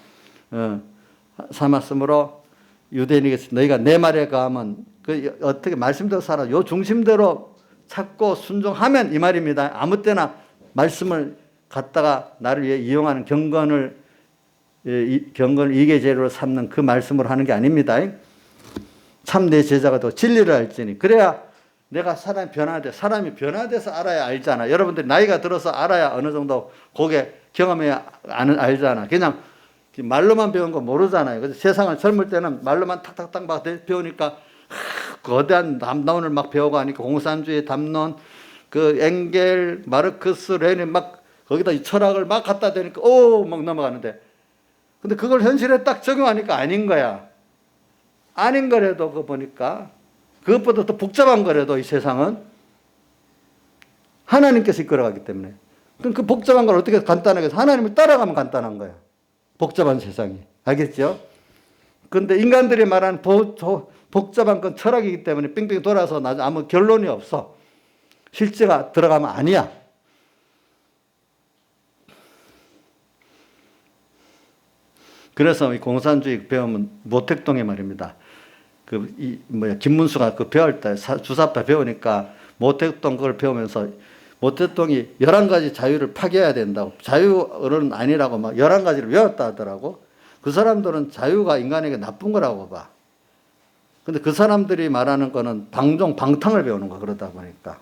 삼았으므로 유대인에게서 너희가 내 말에 가면 그 어떻게 말씀대로 살아 요 중심대로 찾고 순종하면 이 말입니다. 아무 때나 말씀을 갖다가 나를 위해 이용하는 경건을 이익의 재료로 삼는 그 말씀으로 하는 게 아닙니다. 참 내 제자가 더 진리를 알지니 그래야 내가 사람이 변화돼서 알아야 알잖아. 여러분들이 나이가 들어서 알아야 어느 정도 그게 경험해야 알잖아. 그냥 말로만 배운 거 모르잖아요. 그래서 세상을 젊을 때는 말로만 탁탁탁 막 배우니까 거대한 담론을 막 배우고 하니까 공산주의 담론, 그 엥겔, 마르크스, 레닌 막 거기다 이 철학을 막 갖다 대니까 막 넘어가는데 근데 그걸 현실에 딱 적용하니까 아닌 거야. 아닌 거라도 그거 보니까 그것보다 더 복잡한 거라도 이 세상은 하나님께서 이끌어가기 때문에 그럼 그 복잡한 걸 어떻게 간단하게 해서 하나님을 따라가면 간단한 거야. 복잡한 세상이. 알겠죠? 그런데 인간들이 말하는 복잡한 건 철학이기 때문에 빙빙 돌아서 나중에 아무 결론이 없어. 실제가 들어가면 아니야. 그래서 이 공산주의 배우면 모택동의 말입니다. 김문수가 그 배울 때 주사파 배우니까 모택동 그걸 배우면서 모택동이 11가지 자유를 파괴해야 된다고. 자유는 아니라고 막 11가지를 외웠다 하더라고. 그 사람들은 자유가 인간에게 나쁜 거라고 봐. 근데 그 사람들이 말하는 거는 방탕을 배우는 거 그러다 보니까.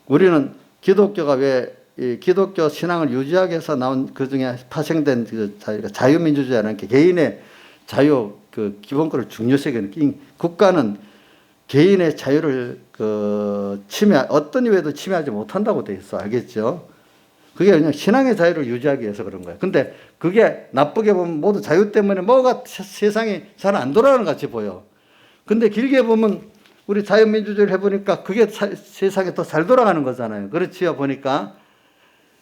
우리는 기독교가 왜 이 기독교 신앙을 유지하기 위해서 나온 그 중에 파생된 그 자유민주주의라는 게 개인의 자유 그 기본권을 중요시하게 느낀 국가는 개인의 자유를 어떤 이유에도 침해하지 못한다고 돼 있어. 알겠죠? 그게 그냥 신앙의 자유를 유지하기 위해서 그런 거예요. 근데 그게 나쁘게 보면 모두 자유 때문에 뭐가 세상이 잘 안 돌아가는 것 같이 보여. 근데 길게 보면 우리 자유민주주의를 해보니까 그게 세상에 더 잘 돌아가는 거잖아요. 그렇지요? 보니까.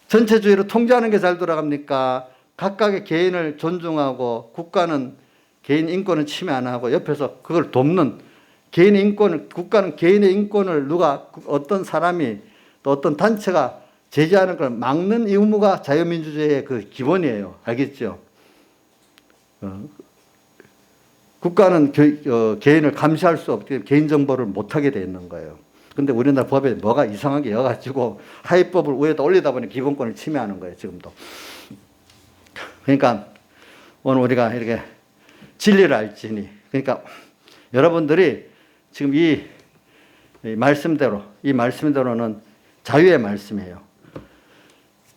전체주의로 통제하는 게 잘 돌아갑니까? 각각의 개인을 존중하고 국가는 개인 인권은 침해 안 하고 옆에서 그걸 돕는 개인의 인권을, 국가는 개인의 인권을 어떤 사람이 또 어떤 단체가 제재하는 걸 막는 의무가 자유민주주의의 그 기본이에요. 알겠죠? 국가는 개인을 감시할 수 없게 개인정보를 못하게 돼 있는 거예요. 근데 우리나라 법에 뭐가 이상하게 여가지고 하위법을 위에다 올리다 보니 기본권을 침해하는 거예요, 지금도. 그러니까 오늘 우리가 이렇게 진리를 알지니, 그러니까 여러분들이 지금 이 말씀대로는 자유의 말씀이에요.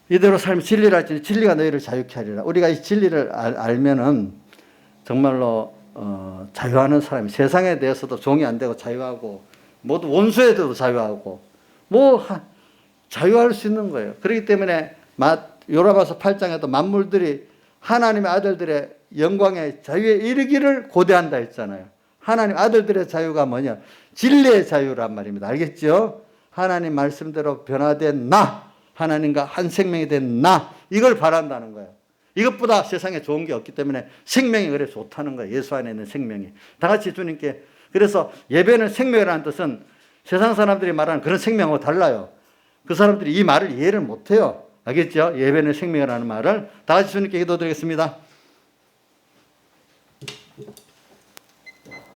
이대로 살면 진리를 알지니 진리가 너희를 자유케 하리라. 우리가 이 진리를 알면은 정말로 자유하는 사람이, 세상에 대해서도 종이 안 되고 자유하고, 모두 원수에 대해서도 자유하고, 자유할 수 있는 거예요. 그렇기 때문에 요라바서 8장에도 만물들이 하나님의 아들들의 영광의 자유에 이르기를 고대한다 했잖아요. 하나님 아들들의 자유가 뭐냐? 진리의 자유란 말입니다. 알겠죠? 하나님 말씀대로 변화된 나, 하나님과 한 생명이 된 나, 이걸 바란다는 거예요. 이것보다 세상에 좋은 게 없기 때문에 생명이 그래 좋다는 거예요. 예수 안에 있는 생명이. 다 같이 주님께. 그래서 예배는 생명이라는 뜻은 세상 사람들이 말하는 그런 생명하고 달라요. 그 사람들이 이 말을 이해를 못해요. 알겠죠? 예배는 생명이라는 말을. 다 같이 주님께 기도드리겠습니다.